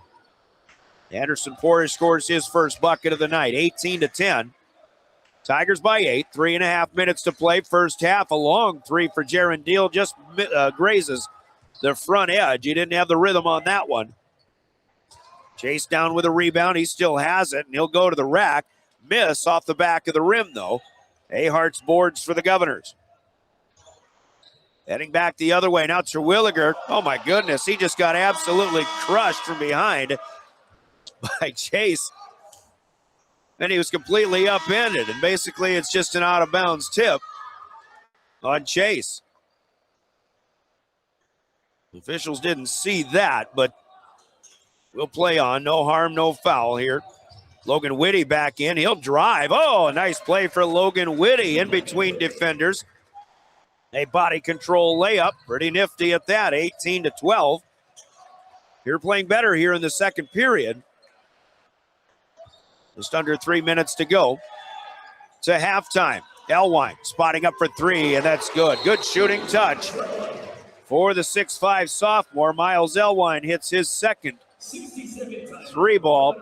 Anderson Porish scores his first bucket of the night, 18-10. Tigers by 8, 3.5 minutes to play. First half, a long 3 for Jaron Deal, just grazes the front edge. He didn't have the rhythm on that one. Chase down with a rebound. He still has it, and he'll go to the rack. Miss off the back of the rim, though. Ahart's boards for the Governors. Heading back the other way. Now Terwilliger. Oh, my goodness. He just got absolutely crushed from behind by Chase. And he was completely upended. And basically, it's just an out-of-bounds tip on Chase. The officials didn't see that, but we'll play on. No harm, no foul here. Logan Whitty back in. He'll drive. Oh, a nice play for Logan Whitty in between defenders. A body control layup. Pretty nifty at that. 18-12. You're playing better here in the second period. Just under 3 minutes to go to halftime. Elwine spotting up for 3, and that's good. Good shooting touch for the 6'5 sophomore. Miles Elwine hits his second 3-ball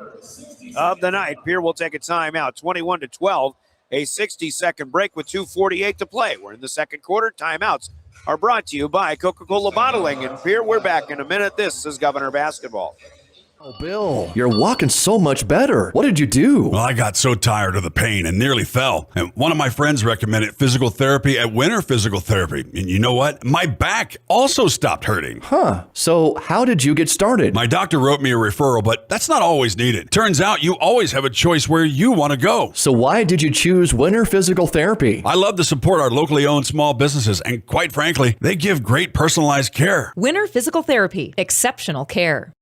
of the night. Pierre will take a timeout. 21-12. A 60-second break with 2:48 to play. We're in the second quarter. Timeouts are brought to you by Coca-Cola Bottling. And Pierre, we're back in a minute. This is Governor Basketball. Oh, Bill, you're walking so much better. What did you do? Well, I got so tired of the pain and nearly fell. And one of my friends recommended physical therapy at Winter Physical Therapy. And you know what? My back also stopped hurting. Huh. So how did you get started? My doctor wrote me a referral, but that's not always needed. Turns out you always have a choice where you want to go. So why did you choose Winter Physical Therapy? I love to support our locally owned small businesses. And quite frankly, they give great personalized care. Winter Physical Therapy. Exceptional care.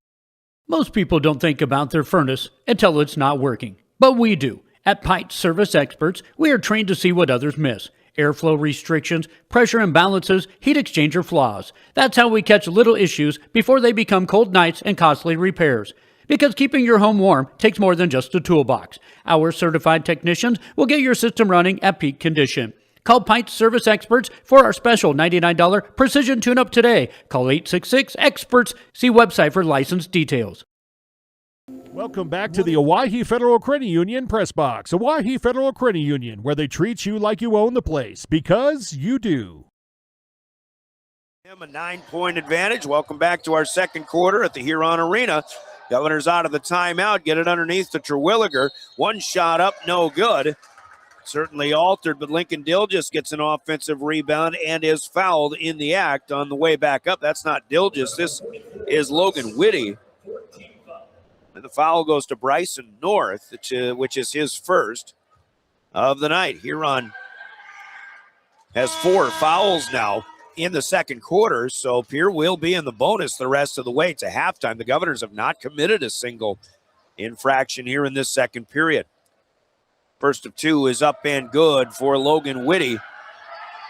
Most people don't think about their furnace until it's not working, but we do. At Pite Service Experts, we are trained to see what others miss. Airflow restrictions, pressure imbalances, heat exchanger flaws. That's how we catch little issues before they become cold nights and costly repairs. Because keeping your home warm takes more than just a toolbox. Our certified technicians will get your system running at peak condition. Call Pite Service Experts for our special $99 precision tune-up today. Call 866-EXPERTS. See website for license details. Welcome back to the Owyhee Federal Credit Union Press Box. Owyhee Federal Credit Union, where they treat you like you own the place, because you do. A 9-point advantage. Welcome back to our second quarter at the Huron Arena. Governors out of the timeout. Get it underneath to Terwilliger. One shot up, no good. Certainly altered, but Lincoln Dilges gets an offensive rebound and is fouled in the act on the way back up. That's not Dilges. This is Logan Whitty. And the foul goes to Bryson North, which is his first of the night. Huron has 4 fouls now in the second quarter, so Pierre will be in the bonus the rest of the way to halftime. The Governors have not committed a single infraction here in this second period. First of two is up and good for Logan Whitty.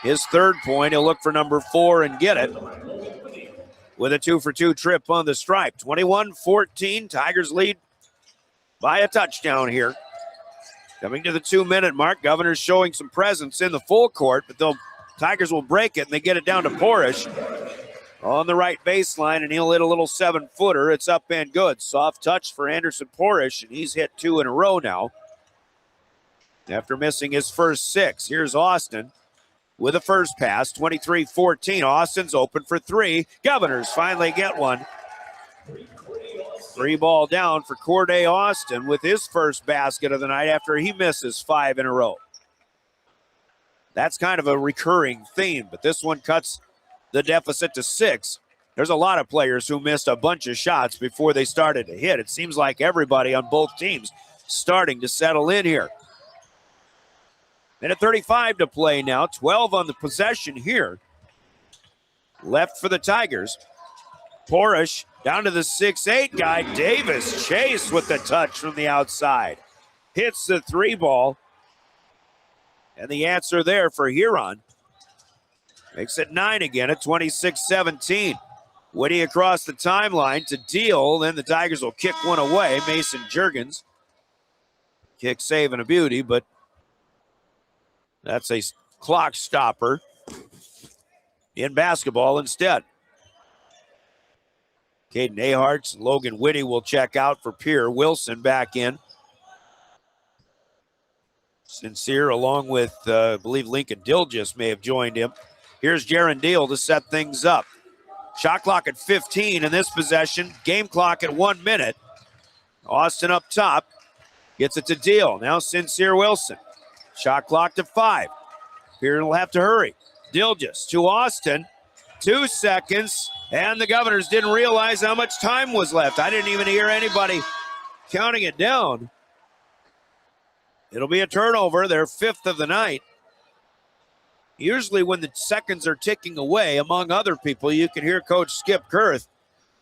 His third point, he'll look for number 4 and get it with a 2-for-2 trip on the stripe. 21-14, Tigers lead by a touchdown here. Coming to the 2-minute mark, Governors showing some presence in the full court, but Tigers will break it, and they get it down to Porish on the right baseline, and he'll hit a little 7-footer. It's up and good. Soft touch for Anderson Porish, and he's hit 2 in a row now after missing his first 6. Here's Austin with a first pass, 23-14. Austin's open for 3. Governors finally get one. 3 ball down for Corday Austin with his first basket of the night after he misses 5 in a row. That's kind of a recurring theme, but this one cuts the deficit to 6. There's a lot of players who missed a bunch of shots before they started to hit. It seems like everybody on both teams starting to settle in here. Minute 35 to play now. 12 on the possession here. Left for the Tigers. Porish down to the 6'8 guy. Davis Chase with the touch from the outside. Hits the 3 ball. And the answer there for Huron. Makes it 9 again at 26-17. Whitty across the timeline to Deal. Then the Tigers will kick one away. Mason Juergens. Kick save and a beauty, but that's a clock stopper in basketball instead. Caden Aharts, Logan Whitty will check out for Pierre. Wilson back in. Sincere along with, I believe Lincoln Dilgis may have joined him. Here's Jaron Deal to set things up. Shot clock at 15 in this possession. Game clock at 1 minute. Austin up top. Gets it to Deal. Now Sincere Wilson. Shot clock to 5. Pierre will have to hurry. Dilgis to Austin. 2 seconds. And the Governors didn't realize how much time was left. I didn't even hear anybody counting it down. It'll be a turnover, their 5th of the night. Usually when the seconds are ticking away, among other people, you can hear Coach Skip Kurth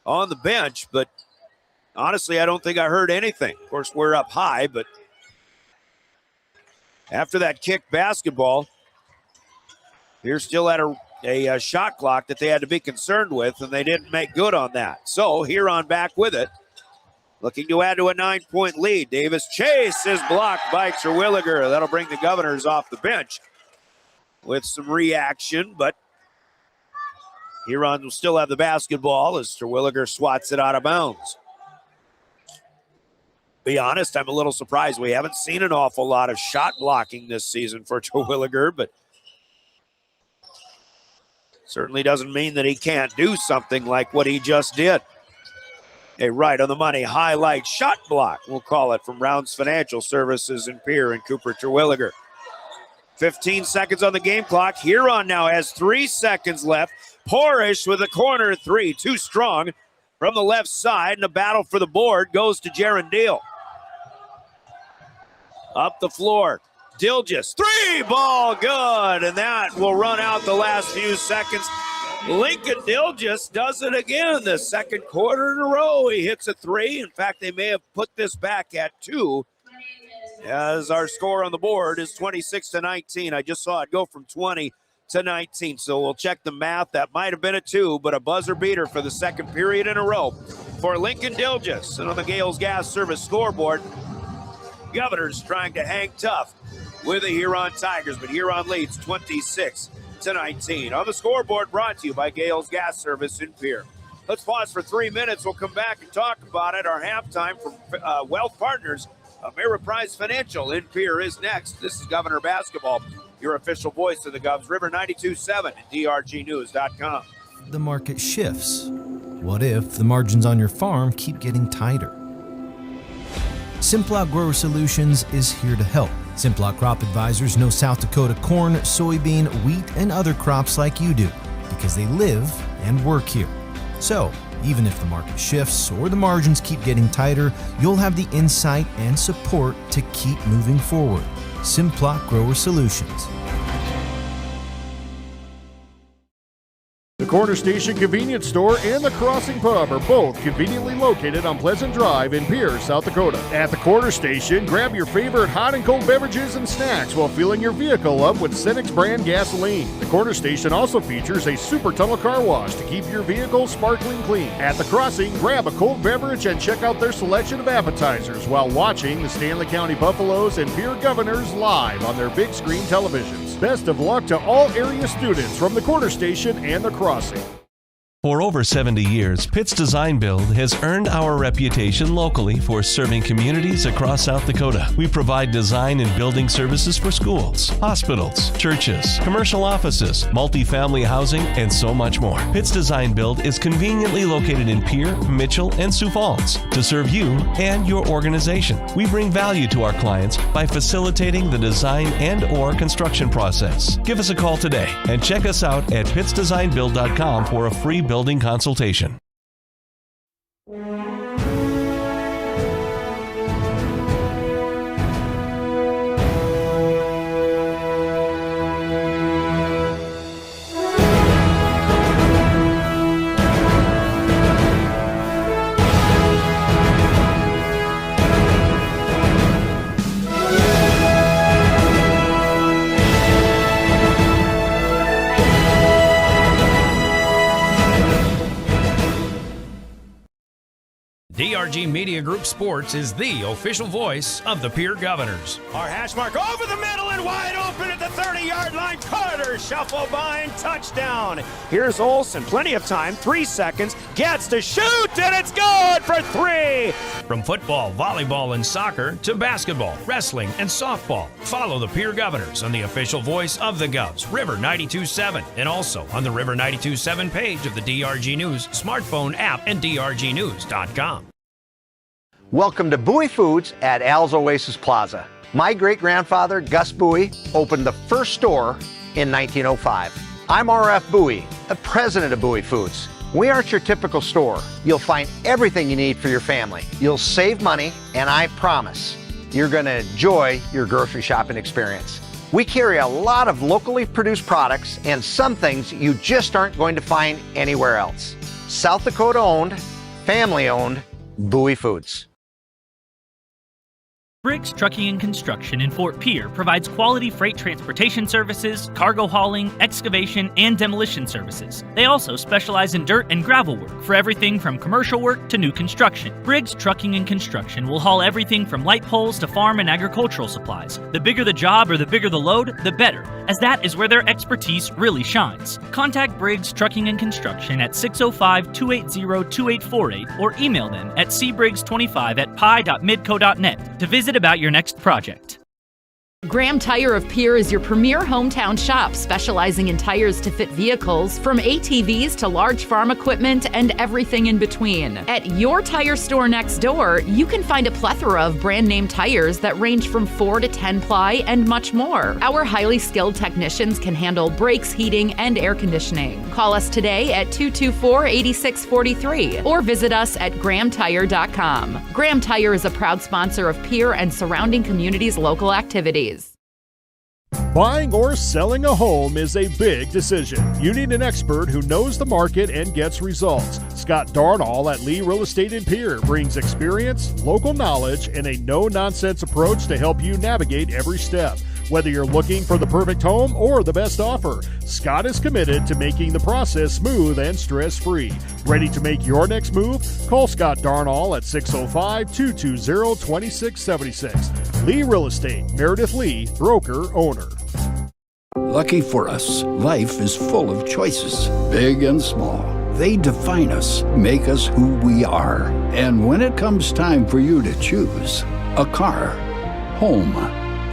on the bench, but honestly, I don't think I heard anything. Of course, we're up high, but after that kick basketball, you're still at a shot clock that they had to be concerned with, and they didn't make good on that. So Huron back with it. Looking to add to a 9-point lead. Davis Chase is blocked by Terwilliger. That'll bring the Governors off the bench with some reaction, but Huron will still have the basketball as Terwilliger swats it out of bounds. Be honest, I'm a little surprised. We haven't seen an awful lot of shot blocking this season for Terwilliger, but certainly doesn't mean that he can't do something like what he just did. A right on the money highlight shot block, we'll call it, from Rounds Financial Services in Pierre and Cooper Terwilliger. 15 seconds on the game clock. Huron now has 3 seconds left. Porish with a corner 3, too strong from the left side, and a battle for the board goes to Jaron Deal. Up the floor, Dilgis, 3 ball good, and that will run out the last few seconds. Lincoln Dilgis does it again, the second quarter in a row. He hits a 3. In fact, they may have put this back at 2, as our score on the board is 26-19. I just saw it go from 20 to 19, so we'll check the math. That might have been a 2, but a buzzer beater for the second period in a row for Lincoln Dilgis. And on the Gales Gas Service scoreboard, Governors trying to hang tough with the Huron Tigers, but Huron leads 26-19. On the scoreboard, brought to you by Gales Gas Service in Pierre. Let's pause for 3 minutes. We'll come back and talk about it. Our halftime from Wealth Partners, Ameriprise Financial in Pierre is next. This is Governor Basketball, your official voice of the Govs. River 92.7 and drgnews.com. The market shifts. What if the margins on your farm keep getting tighter? Simplot Grower Solutions is here to help. Simplot Crop Advisors know South Dakota corn, soybean, wheat, and other crops like you do because they live and work here. So, even if the market shifts or the margins keep getting tighter, you'll have the insight and support to keep moving forward. Simplot Grower Solutions. The Corner Station Convenience Store and the Crossing Pub are both conveniently located on Pleasant Drive in Pierre, South Dakota. At the Corner Station, grab your favorite hot and cold beverages and snacks while filling your vehicle up with Cenex brand gasoline. The Corner Station also features a super tunnel car wash to keep your vehicle sparkling clean. At the Crossing, grab a cold beverage and check out their selection of appetizers while watching the Stanley County Buffaloes and Pierre Governors live on their big screen televisions. Best of luck to all area students from the Corner Station and the Crossing. For over 70 years, Pitt's Design Build has earned our reputation locally for serving communities across South Dakota. We provide design and building services for schools, hospitals, churches, commercial offices, multifamily housing, and so much more. Pitt's Design Build is conveniently located in Pierre, Mitchell, and Sioux Falls to serve you and your organization. We bring value to our clients by facilitating the design and/or construction process. Give us a call today and check us out at pittsdesignbuild.com for a free building consultation. DRG Media Group Sports is the official voice of the Pierre Governors. Our hash mark over the middle and wide open at the 30-yard line. Carter shuffle by and touchdown. Here's Olsen, plenty of time, 3 seconds, gets to shoot, and it's good for 3. From football, volleyball, and soccer to basketball, wrestling, and softball, follow the Pierre Governors on the official voice of the Govs, River 92.7, and also on the River 92.7 page of the DRG News smartphone app and drgnews.com. Welcome to Bowie Foods at Al's Oasis Plaza. My great-grandfather, Gus Bowie, opened the first store in 1905. I'm R.F. Bowie, the president of Bowie Foods. We aren't your typical store. You'll find everything you need for your family. You'll save money, and I promise you're going to enjoy your grocery shopping experience. We carry a lot of locally produced products and some things you just aren't going to find anywhere else. South Dakota-owned, family-owned, Bowie Foods. Briggs Trucking and Construction in Fort Pierre provides quality freight transportation services, cargo hauling, excavation, and demolition services. They also specialize in dirt and gravel work for everything from commercial work to new construction. Briggs Trucking and Construction will haul everything from light poles to farm and agricultural supplies. The bigger the job or the bigger the load, the better, as that is where their expertise really shines. Contact Briggs Trucking and Construction at 605-280-2848 or email them at cbriggs25@pi.midco.net to visit about your next project. Graham Tire of Pierre is your premier hometown shop, specializing in tires to fit vehicles, from ATVs to large farm equipment and everything in between. At your tire store next door, you can find a plethora of brand name tires that range from 4 to 10 ply and much more. Our highly skilled technicians can handle brakes, heating, and air conditioning. Call us today at 224-8643 or visit us at grahamtire.com. Graham Tire is a proud sponsor of Pierre and surrounding communities' local activities. Buying or selling a home is a big decision. You need an expert who knows the market and gets results. Scott Darnall at Lee Real Estate in Pierre brings experience, local knowledge, and a no-nonsense approach to help you navigate every step. Whether you're looking for the perfect home or the best offer, Scott is committed to making the process smooth and stress-free. Ready to make your next move? Call Scott Darnall at 605-220-2676. Lee Real Estate, Meredith Lee, broker, owner. Lucky for us, life is full of choices, big and small. They define us, make us who we are. And when it comes time for you to choose, a car, home,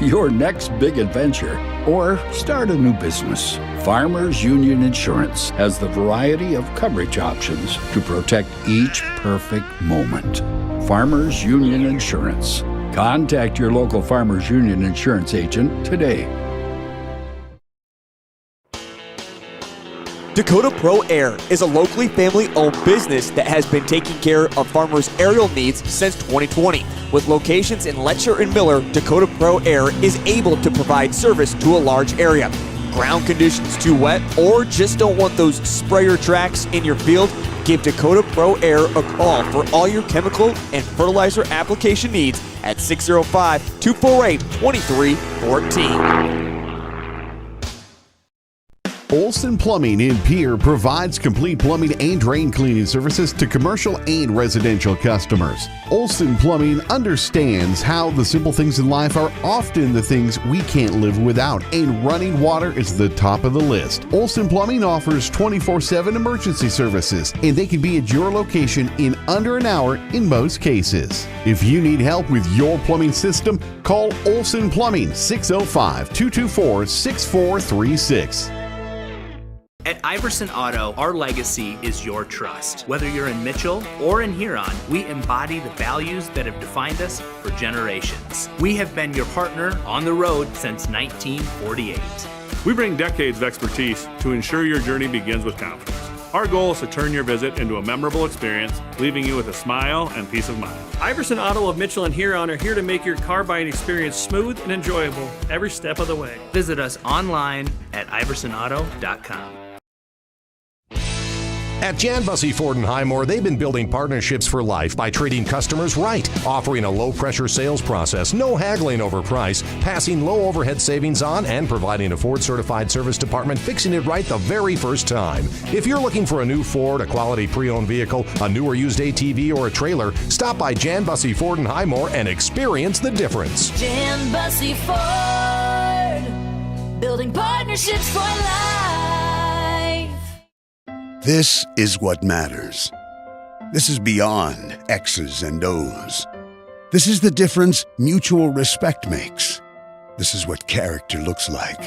your next big adventure, or start a new business, Farmers Union Insurance has the variety of coverage options to protect each perfect moment. Farmers Union Insurance. Contact your local Farmers Union Insurance agent today. Dakota Pro Air is a locally family-owned business that has been taking care of farmers' aerial needs since 2020. With locations in Letcher and Miller, Dakota Pro Air is able to provide service to a large area. ground conditions too wet, or just don't want those sprayer tracks in your field? Give Dakota Pro Air a call for all your chemical and fertilizer application needs at 605-248-2314. Olson Plumbing in Pierre provides complete plumbing and drain cleaning services to commercial and residential customers. Olson Plumbing understands how the simple things in life are often the things we can't live without, and running water is the top of the list. Olson Plumbing offers 24/7 emergency services, and they can be at your location in under an hour in most cases. If you need help with your plumbing system, call Olson Plumbing 605-224-6436. At Iverson Auto, our legacy is your trust. Whether you're in Mitchell or in Huron, we embody the values that have defined us for generations. We have been your partner on the road since 1948. We bring decades of expertise to ensure your journey begins with confidence. Our goal is to turn your visit into a memorable experience, leaving you with a smile and peace of mind. Iverson Auto of Mitchell and Huron are here to make your car buying experience smooth and enjoyable every step of the way. Visit us online at iversonauto.com. At Jan Bussey Ford and Highmore, they've been building partnerships for life by treating customers right, offering a low-pressure sales process, no haggling over price, passing low overhead savings on, and providing a Ford-certified service department fixing it right the very first time. If you're looking for a new Ford, a quality pre-owned vehicle, a new or used ATV, or a trailer, stop by Jan Bussey Ford and Highmore and experience the difference. Jan Bussey Ford, building partnerships for life. This is what matters. This is beyond X's and O's. This is the difference mutual respect makes. This is what character looks like.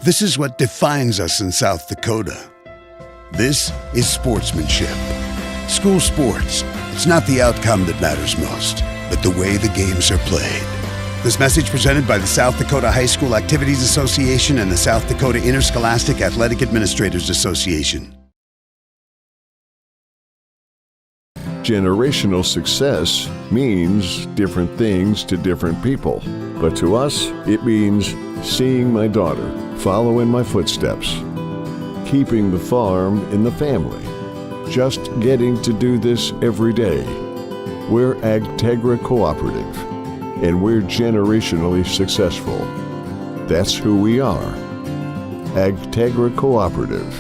This is what defines us in South Dakota. This is sportsmanship. School sports, it's not the outcome that matters most, but the way the games are played. This message presented by the South Dakota High School Activities Association and the South Dakota Interscholastic Athletic Administrators Association. Generational success means different things to different people. But to us, it means seeing my daughter follow in my footsteps, keeping the farm in the family, just getting to do this every day. We're Agtegra Cooperative, and we're generationally successful. That's who we are. Agtegra Cooperative.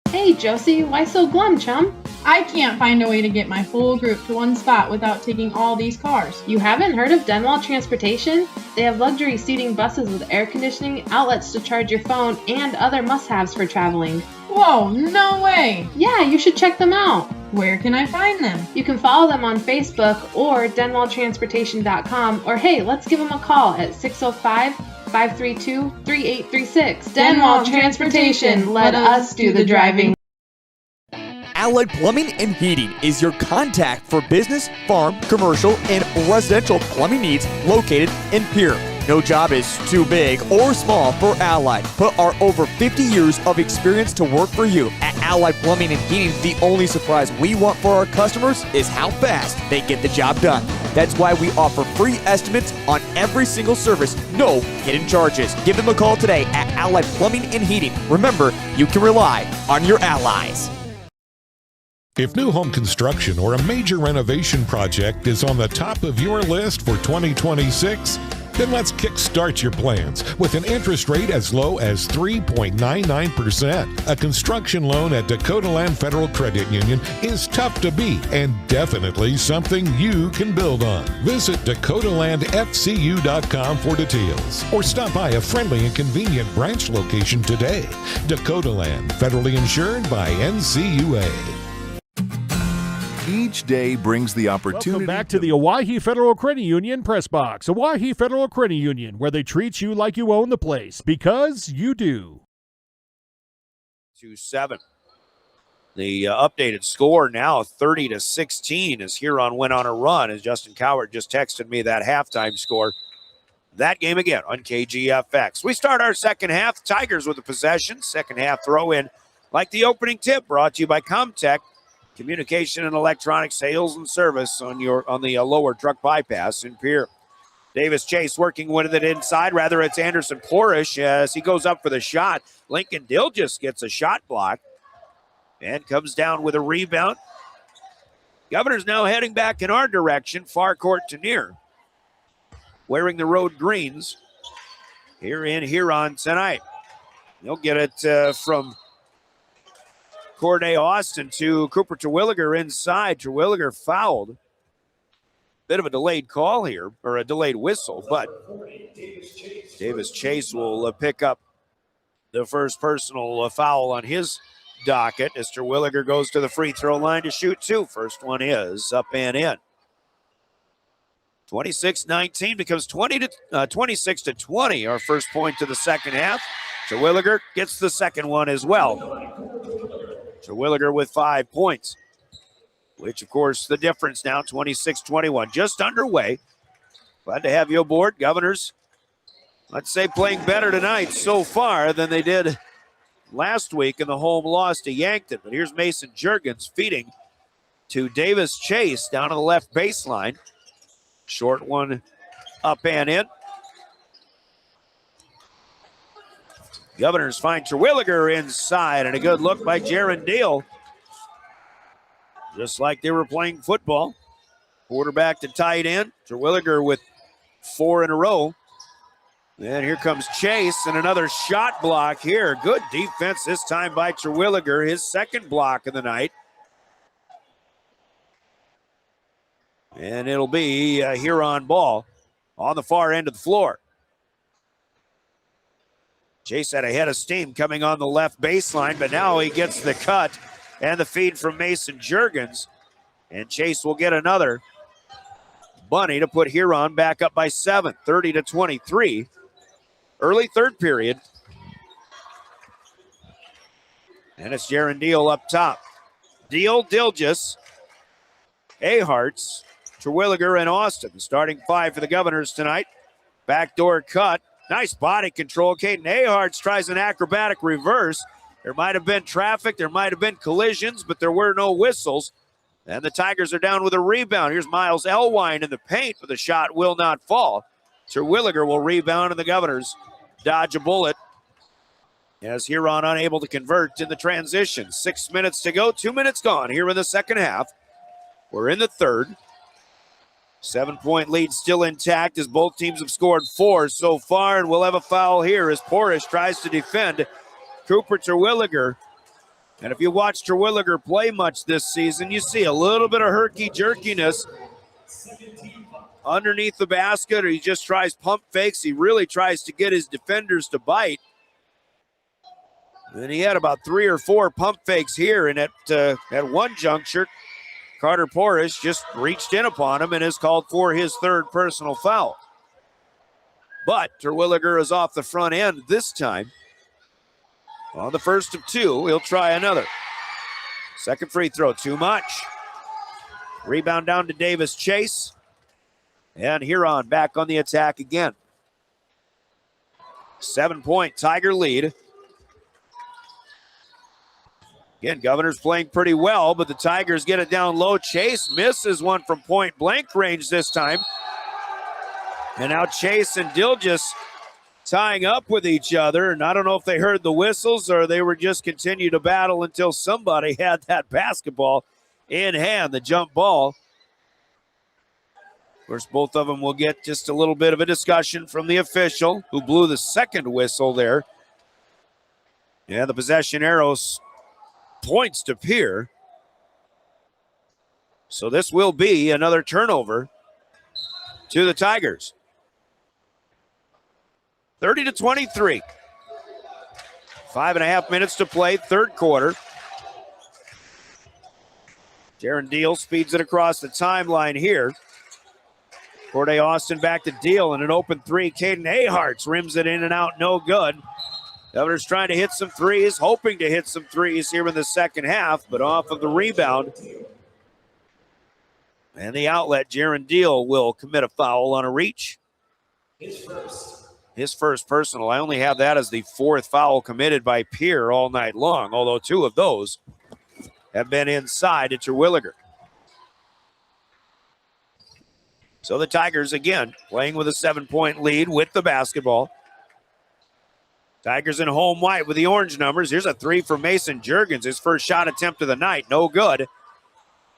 Hey Josie, why so glum, chum? I can't find a way to get my whole group to one spot without taking all these cars. You haven't heard of Denwall Transportation? They have luxury seating buses with air conditioning, outlets to charge your phone, and other must-haves for traveling. Whoa, no way! Yeah, you should check them out. Where can I find them? You can follow them on Facebook or denwalltransportation.com, or hey, let's give them a call at 605-532-3836. Denwall Transportation, let us do the driving. Allied Plumbing and Heating is your contact for business, farm, commercial, and residential plumbing needs located in Pierre. No job is too big or small for Allied. Put our over 50 years of experience to work for you. At Allied Plumbing and Heating, the only surprise we want for our customers is how fast they get the job done. That's why we offer free estimates on every single service, no hidden charges. Give them a call today at Allied Plumbing and Heating. Remember, you can rely on your allies. If new home construction or a major renovation project is on the top of your list for 2026, then let's kickstart your plans with an interest rate as low as 3.99%. A construction loan at Dakota Land Federal Credit Union is tough to beat and definitely something you can build on. Visit DakotaLandFCU.com for details or stop by a friendly and convenient branch location today. Dakota Land, federally insured by NCUA. Each day brings the opportunity. Welcome back to the Owyhee Federal Credit Union Press Box. Owyhee Federal Credit Union, where they treat you like you own the place, because you do. 2-7. The updated score now 30-16 as Huron went on a run, as Justin Coward just texted me that halftime score. That game again on KGFX. We start our second half. Tigers with the possession. Second half throw in like the opening tip, brought to you by Comtech. Communication and electronic sales and service on the lower truck bypass in Pierre. Davis Chase working with it inside. Rather, it's Anderson Porish as he goes up for the shot. Lincoln Dill just gets a shot block and comes down with a rebound. Governors now heading back in our direction, far court to near, wearing the road greens here in Huron tonight. They'll get it from Corday Austin to Cooper Terwilliger inside. Terwilliger fouled. Bit of a delayed call here, or a delayed whistle, but Davis Chase will pick up the first personal foul on his docket as Terwilliger goes to the free throw line to shoot two. First one is up and in. 26-19 becomes 26-20, our first point to the second half. Terwilliger gets the second one as well. Terwilliger with 5 points, which, of course, the difference now, 26-21. Just underway. Glad to have you aboard. Governors, let's say, playing better tonight so far than they did last week in the home loss to Yankton. But here's Mason Juergens feeding to Davis Chase down to the left baseline. Short one up and in. Governors find Terwilliger inside, and a good look by Jaron Deal. Just like they were playing football. Quarterback to tight end. Terwilliger with 4 in a row. And here comes Chase, and another shot block here. Good defense this time by Terwilliger, his second block of the night. And it'll be a Huron ball on the far end of the floor. Chase had a head of steam coming on the left baseline, but now he gets the cut and the feed from Mason Juergens. And Chase will get another bunny to put Huron back up by 7, 30-23. Early third period. And it's Jaron Deal up top. Deal, Dilgis, Aharts, Terwilliger, and Austin. The starting 5 for the Governors tonight. Backdoor cut. Nice body control. Caden Aharts tries an acrobatic reverse. There might have been traffic. There might have been collisions, but there were no whistles. And the Tigers are down with a rebound. Here's Miles Elwine in the paint, but the shot will not fall. Terwilliger will rebound, and the Governors dodge a bullet as Huron unable to convert in the transition. 6 minutes to go, 2 minutes gone here in the second half. We're in the third. 7-point lead still intact as both teams have scored 4 so far, and we'll have a foul here as Porish tries to defend Cooper Terwilliger. And if you watch Terwilliger play much this season, you see a little bit of herky-jerkiness underneath the basket, or he just tries pump fakes. He really tries to get his defenders to bite. And he had about 3 or 4 pump fakes here, and at one juncture, Carter Porish just reached in upon him and has called for his third personal foul. But Terwilliger is off the front end this time. On the first of 2, he'll try another. Second free throw, too much. Rebound down to Davis Chase. And Huron back on the attack again. 7-point Tiger lead. Again, Governors playing pretty well, but the Tigers get it down low. Chase misses one from point blank range this time. And now Chase and Dilgis tying up with each other. And I don't know if they heard the whistles or they were just continue to battle until somebody had that basketball in hand, the jump ball. Of course, both of them will get just a little bit of a discussion from the official who blew the second whistle there. Yeah, the possession arrows points to Pierre. So this will be another turnover to the Tigers. 30-23. 5.5 minutes to play, third quarter. Jaron Deal speeds it across the timeline here. Corday Austin back to Deal and an open 3. Caden Aharts rims it in and out, no good. Governors trying to hit some threes, hoping to hit some threes here in the second half, but off of the rebound. And the outlet, Jaron Deal will commit a foul on a reach. His first personal. I only have that as the 4th foul committed by Pierre all night long, although 2 of those have been inside to Terwilliger. So the Tigers, again, playing with a 7-point lead with the basketball. Tigers in home white with the orange numbers. Here's a three for Mason Juergens. His first shot attempt of the night. No good.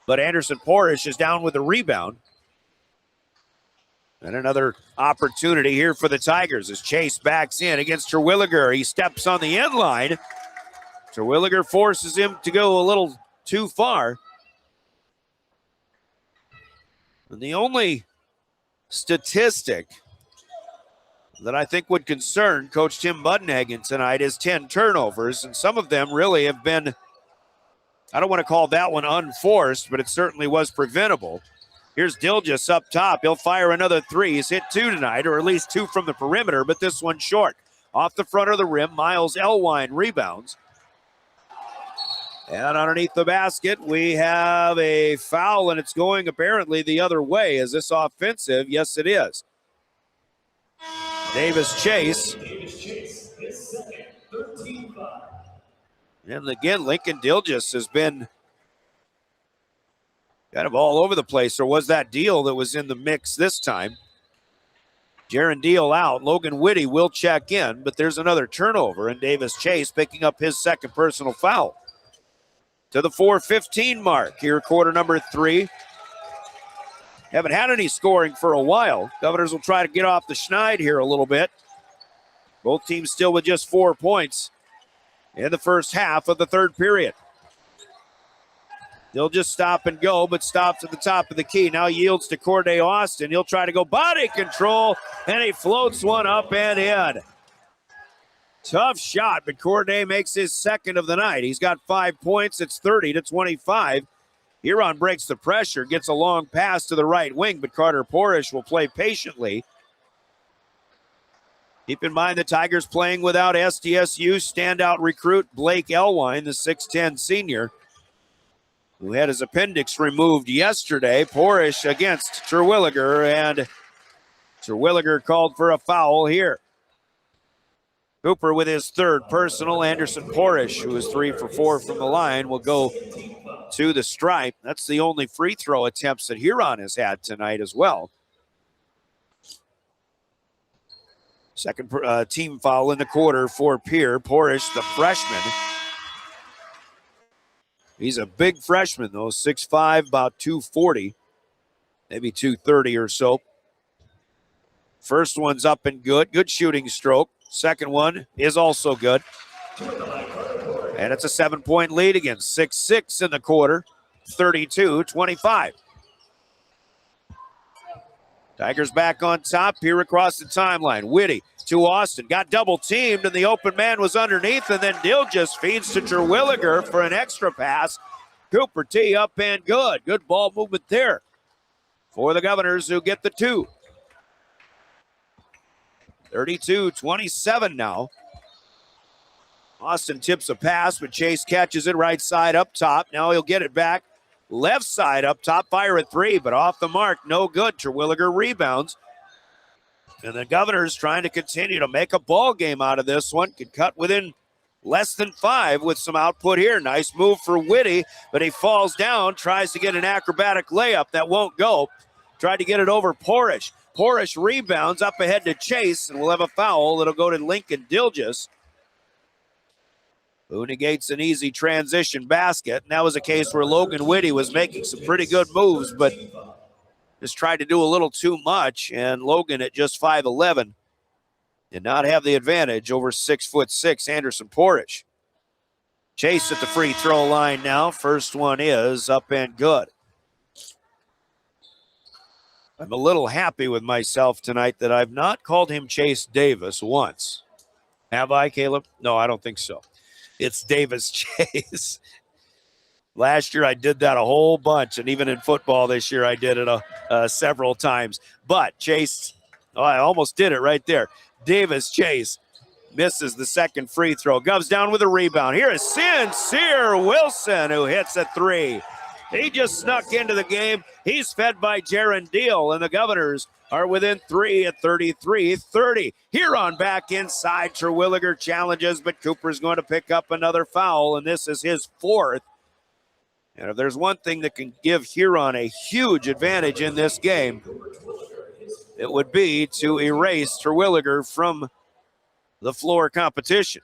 But Anderson Porish is down with the rebound. And another opportunity here for the Tigers as Chase backs in against Terwilliger. He steps on the end line. Terwilliger forces him to go a little too far. And the only statistic that I think would concern Coach Tim Buddenhagen tonight is 10 turnovers, and some of them really have been, I don't want to call that one unforced, but it certainly was preventable. Here's Dilges up top. He'll fire another three. He's hit two tonight, or at least two from the perimeter, but this one short. Off the front of the rim, Miles Elwine rebounds. And underneath the basket, we have a foul, and it's going apparently the other way. Is this offensive? Yes, it is. Davis Chase. And again, Lincoln Dilges has been kind of all over the place. There was that deal that was in the mix this time. Jaron Deal out. Logan Whitty will check in, but there's another turnover, and Davis Chase picking up his second personal foul. To the 4:15 mark here, quarter number 3. Haven't had any scoring for a while. Governors will try to get off the schneid here a little bit. Both teams still with just 4 points in the first half of the third period. They'll just stop and go, but stops at the top of the key. Now yields to Corday Austin. He'll try to go body control, and he floats one up and in. Tough shot, but Corday makes his second of the night. He's got 5 points. It's 30-25. Huron breaks the pressure, gets a long pass to the right wing, but Carter Porish will play patiently. Keep in mind the Tigers playing without SDSU standout recruit Blake Elwine, the 6'10 senior, who had his appendix removed yesterday. Porish against Terwilliger, and Terwilliger called for a foul here. Cooper with his third personal. Anderson Porish, who is 3 for 4 from the line, will go to the stripe. That's the only free throw attempts that Huron has had tonight as well. Second team foul in the quarter for Pierre. Porish, the freshman. He's a big freshman, though, 6'5", about 240, maybe 230 or so. First one's up and good. Good shooting stroke. Second one is also good. And it's a 7-point lead again. 6-6 in the quarter. 32-25. Tigers back on top here across the timeline. Whitty to Austin. Got double teamed, and the open man was underneath, and then Dill just feeds to Terwilliger for an extra pass. Cooper T up and good. Good ball movement there for the Governors, who get the 2. 32-27 now. Austin tips a pass, but Chase catches it right side up top. Now he'll get it back. Left side up top, fire at 3, but off the mark, no good. Terwilliger rebounds. And the Governors trying to continue to make a ball game out of this one. Could cut within less than 5 with some output here. Nice move for Whitty, but he falls down, tries to get an acrobatic layup. That won't go. Tried to get it over Porish. Porish rebounds up ahead to Chase, and we'll have a foul. It'll go to Lincoln Dilges, who negates an easy transition basket. And that was a case where Logan Whitty was making some pretty good moves, but just tried to do a little too much. And Logan at just 5'11" did not have the advantage over 6'6" Anderson Porish. Chase at the free throw line now. First one is up and good. I'm a little happy with myself tonight that I've not called him Chase Davis once. Have I, Caleb? No, I don't think so. It's Davis Chase. Last year I did that a whole bunch, and even in football this year I did it several times. But Chase, I almost did it right there. Davis Chase misses the second free throw. Govs down with a rebound. Here is Sincere Wilson, who hits a 3. He just snuck into the game. He's fed by Jaron Deal, and the Governors are within 3 at 33-30. Huron back inside. Terwilliger challenges, but Cooper's going to pick up another foul, and this is his 4th. And if there's one thing that can give Huron a huge advantage in this game, it would be to erase Terwilliger from the floor competition.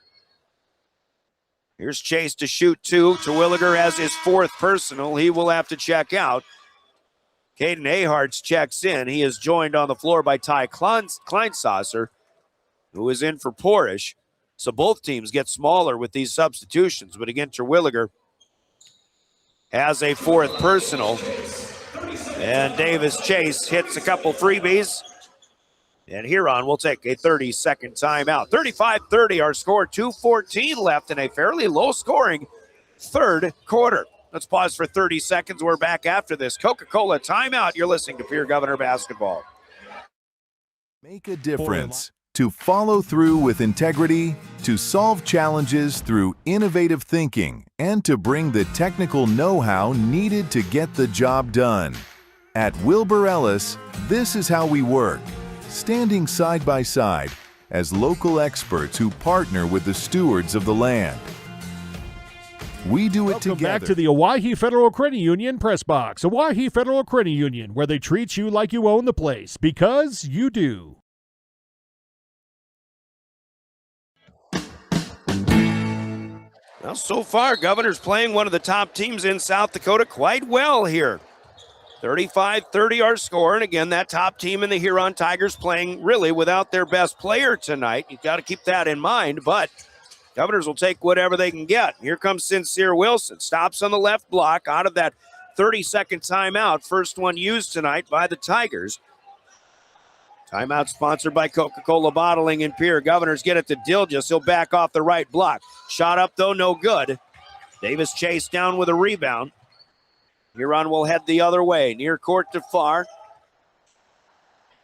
Here's Chase to shoot two. Terwilliger has his fourth personal. He will have to check out. Caden Aharts checks in. He is joined on the floor by Ty Kleinsasser, who is in for Porish. So both teams get smaller with these substitutions. But again, Terwilliger has a fourth personal. And Davis Chase hits a couple freebies. And Huron will take a 30-second timeout. 35-30 our score, 2:14 left in a fairly low-scoring third quarter. Let's pause for 30 seconds. We're back after this Coca-Cola timeout. You're listening to Pierre Governor Basketball. Make a difference. To follow through with integrity, to solve challenges through innovative thinking, and to bring the technical know-how needed to get the job done. At Wilbur Ellis, this is how we work. Standing side by side as local experts who partner with the stewards of the land. We do it together. Welcome back to the Owyhee Federal Credit Union Press Box. Owyhee Federal Credit Union, where they treat you like you own the place, because you do. Well, so far, Governor's playing one of the top teams in South Dakota quite well here. 35-30 our score, and again, that top team in the Huron Tigers playing really without their best player tonight. You've got to keep that in mind, but Governors will take whatever they can get. Here comes Sincere Wilson, stops on the left block out of that 30-second timeout, first one used tonight by the Tigers. Timeout sponsored by Coca-Cola Bottling in Pierre. Governors get it to Dilgis. He'll back off the right block. Shot up, though, no good. Davis Chase down with a rebound. Huron will head the other way, near court to far.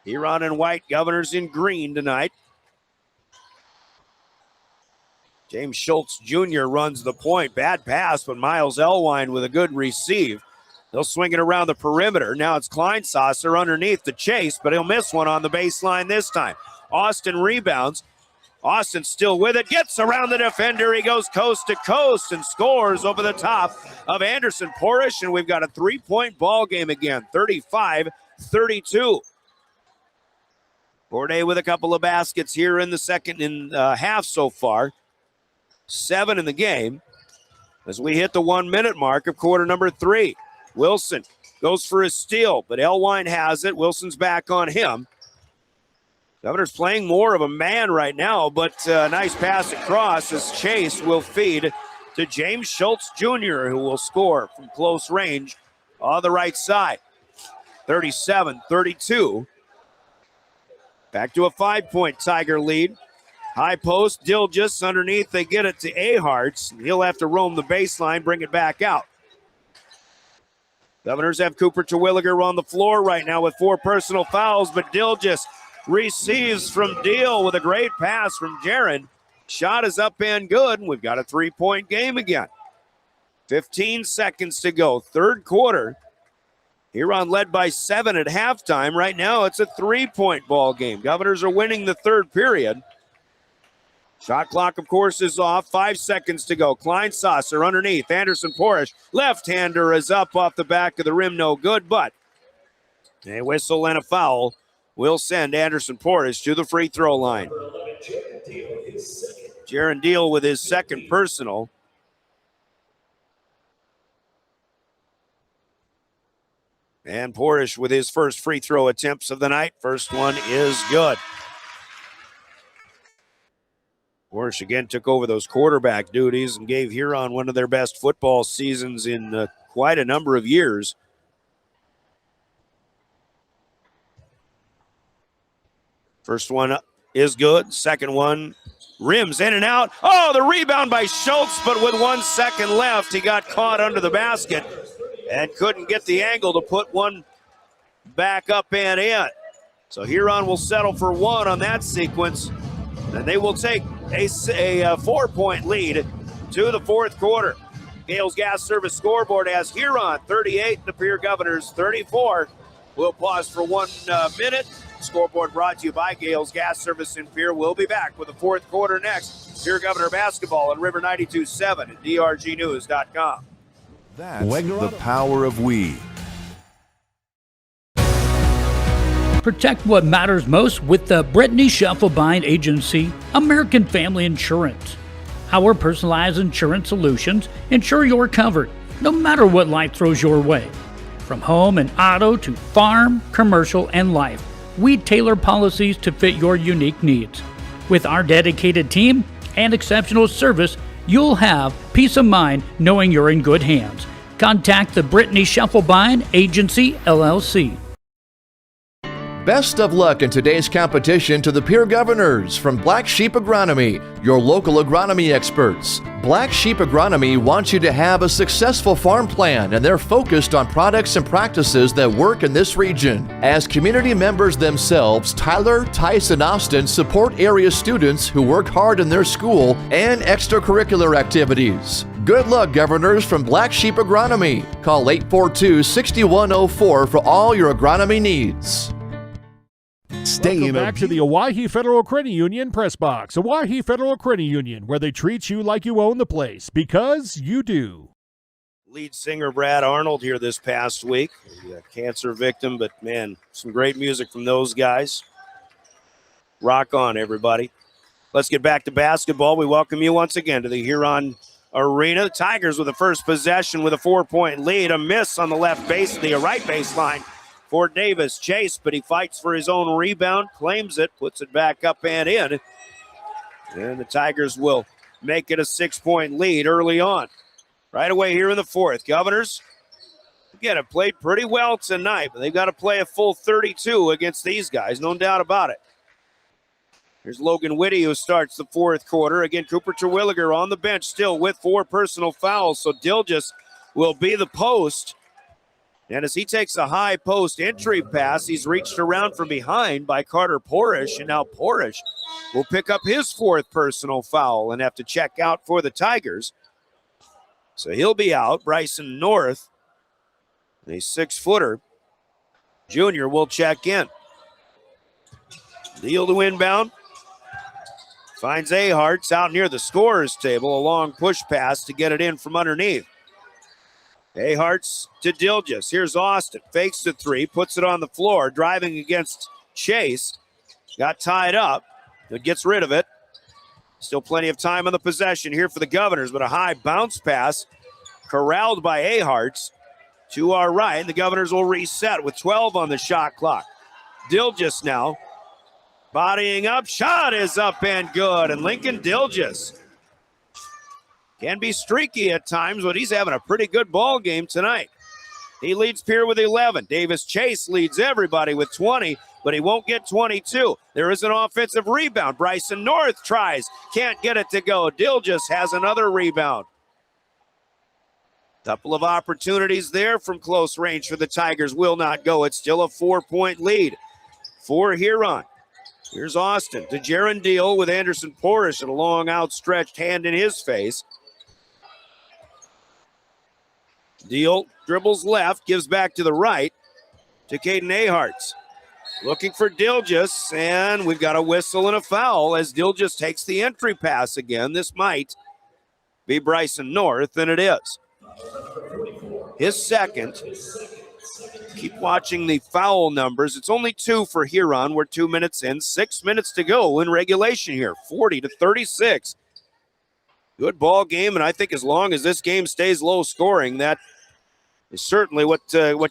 Huron in white, Governors in green tonight. James Schultz Jr. runs the point. Bad pass, but Miles Elwine with a good receive. They'll swing it around the perimeter. Now it's Kleinsasser underneath the chase, but he'll miss one on the baseline this time. Austin rebounds. Austin still with it, gets around the defender. He goes coast to coast and scores over the top of Anderson Porish, and we've got a three-point ball game again, 35-32. Bourdain with a couple of baskets here in the second half so far. 7 in the game as we hit the 1 minute mark of quarter number 3. Wilson goes for his steal, but Elwine has it. Wilson's back on him. Governor's playing more of a man right now, but nice pass across as Chase will feed to James Schultz Jr., who will score from close range on the right side. 37-32. Back to a 5-point Tiger lead. High post, Dilgis underneath. They get it to Aharts. He'll have to roam the baseline, bring it back out. Governors have Cooper Terwilliger on the floor right now with 4 personal fouls, but Dilgis receives from Deal with a great pass from Jaron. Shot is up and good, and we've got a 3-point game again. 15 seconds to go, third quarter. Huron led by 7 at halftime. Right now, it's a 3-point ball game. Governors are winning the third period. Shot clock, of course, is off. 5 seconds to go. Kleinsasser underneath. Anderson Porish. Left-hander is up off the back of the rim. No good, but a whistle and a foul will send Anderson Porish to the free throw line. Jaron Deal with his second personal. And Porish with his first free throw attempts of the night. First one is good. Porish again took over those quarterback duties and gave Huron one of their best football seasons in quite a number of years. First one is good. Second one rims in and out. Oh, the rebound by Schultz, but with 1 second left, he got caught under the basket and couldn't get the angle to put one back up and in. So Huron will settle for 1 on that sequence, and they will take a 4-point lead to the fourth quarter. Gales Gas Service scoreboard has Huron 38, the Pierre Governors 34. We'll pause for 1 minute. Scoreboard brought to you by Gales Gas Service in Pierre. We'll be back with the fourth quarter next. Pierre Governor Basketball on River 92.7 and drgnews.com. That's the power of we. Protect what matters most with the Brittany Scheffelbein Agency, American Family Insurance. Our personalized insurance solutions ensure you're covered, no matter what life throws your way. From home and auto to farm, commercial, and life, we tailor policies to fit your unique needs. With our dedicated team and exceptional service, you'll have peace of mind knowing you're in good hands. Contact the Brittany Scheffelbein Agency, LLC. Best of luck in today's competition to the Pierre Governors from Black Sheep Agronomy, your local agronomy experts. Black Sheep Agronomy wants you to have a successful farm plan, and they're focused on products and practices that work in this region. As community members themselves, Tyler, Tice, and Austin support area students who work hard in their school and extracurricular activities. Good luck, Governors from Black Sheep Agronomy. Call 842-6104 for all your agronomy needs. Welcome back to the Owyhee Federal Credit Union Press Box. Owyhee Federal Credit Union, where they treat you like you own the place, because you do. Lead singer Brad Arnold here this past week. A cancer victim, but man, some great music from those guys. Rock on, everybody. Let's get back to basketball. We welcome you once again to the Huron Arena. The Tigers with the first possession with a 4-point lead. A miss on the left base, the right baseline for Davis Chase, but he fights for his own rebound, claims it, puts it back up and in. And the Tigers will make it a 6-point lead early on. Right away here in the fourth. Governors, again, have played pretty well tonight, but they've got to play a full 32 against these guys, no doubt about it. Here's Logan Whitty, who starts the fourth quarter. Again, Cooper Terwilliger on the bench still with 4 personal fouls, so Dilgis will be the post. And as he takes a high post entry pass, he's reached around from behind by Carter Porish, and now Porish will pick up his 4th personal foul and have to check out for the Tigers. So he'll be out. Bryson North, a 6-footer junior, will check in. Deal to inbound. Finds Aharts out near the scorer's table. A long push pass to get it in from underneath. Aharts to Dilgis. Here's Austin. Fakes the 3, puts it on the floor, driving against Chase. Got tied up, but gets rid of it. Still plenty of time on the possession here for the Governors, but a high bounce pass corralled by Aharts to our right. The Governors will reset with 12 on the shot clock. Dilgis now bodying up. Shot is up and good. And Lincoln Dilgis can be streaky at times, but he's having a pretty good ball game tonight. He leads Pierre with 11. Davis Chase leads everybody with 20, but he won't get 22. There is an offensive rebound. Bryson North tries, can't get it to go. Dilgis has another rebound. Couple of opportunities there from close range for the Tigers. Will not go. It's still a 4-point lead for Huron. Here's Austin to Jaron Deal with Anderson Porish and a long outstretched hand in his face. Deal dribbles left, gives back to the right to Caden Aharts. Looking for Dilgis, and we've got a whistle and a foul as Dilgis takes the entry pass again. This might be Bryson North, and it is. His 2nd. Keep watching the foul numbers. It's only 2 for Huron. We're 2 minutes in, 6 minutes to go in regulation here, 40-36. Good ball game, and I think as long as this game stays low scoring, that is certainly what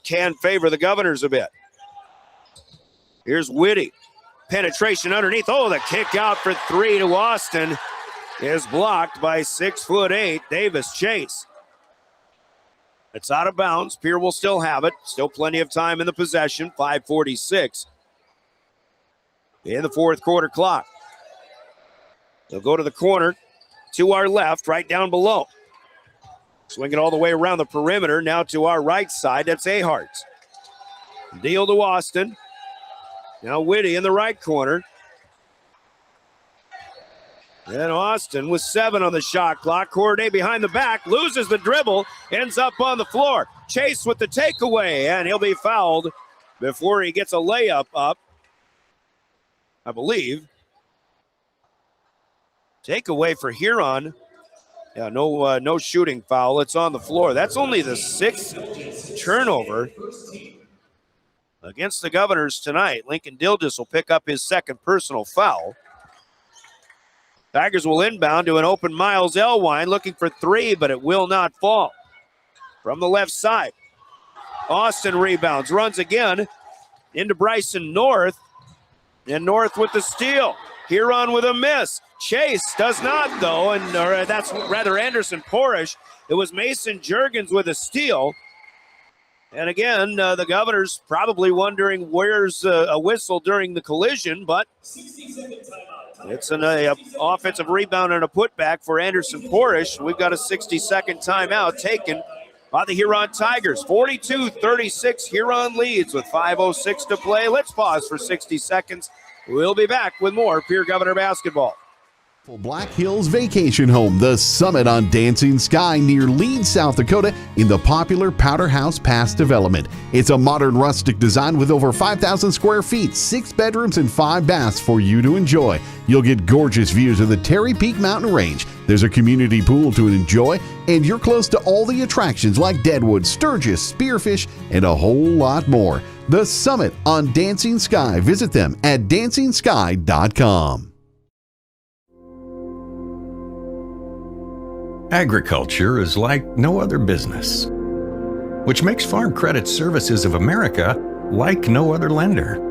can favor the Governors a bit. Here's Whitty. Penetration underneath. Oh, the kick out for 3 to Austin is blocked by 6'8" Davis Chase. It's out of bounds. Pierre will still have it. Still plenty of time in the possession. 5:46 in the fourth quarter clock. They'll go to the corner to our left, right down below. Swing it all the way around the perimeter. Now to our right side. That's Aharts. Deal to Austin. Now Whitty in the right corner. And Austin with 7 on the shot clock. Corday behind the back, loses the dribble, ends up on the floor. Chase with the takeaway, and he'll be fouled before he gets a layup up, I believe. Takeaway for Huron Yeah, no shooting foul. It's on the floor. That's only the 6th turnover against the Governors tonight. Lincoln Dilges will pick up his 2nd personal foul. Tigers will inbound to an open Miles Elwine, looking for 3, but it will not fall. From the left side, Austin rebounds, runs again into Bryson North, and North with the steal. Huron with a miss. Chase does not, though, and that's rather Anderson Porish. It was Mason Juergens with a steal. And again, the Governors probably wondering where's a whistle during the collision, but it's an offensive rebound and a putback for Anderson Porish. We've got a 60-second timeout taken by the Huron Tigers. 42-36, Huron leads with 5:06 to play. Let's pause for 60 seconds. We'll be back with more Pierre Governor basketball. Black Hills Vacation Home, the Summit on Dancing Sky near Leeds, South Dakota, in the popular Powder House Pass development. It's a modern rustic design with over 5,000 square feet, 6 bedrooms, and 5 baths for you to enjoy. You'll get gorgeous views of the Terry Peak Mountain Range. There's a community pool to enjoy, and you're close to all the attractions like Deadwood, Sturgis, Spearfish, and a whole lot more. The Summit on Dancing Sky. Visit them at DancingSky.com. Agriculture is like no other business, which makes Farm Credit Services of America like no other lender.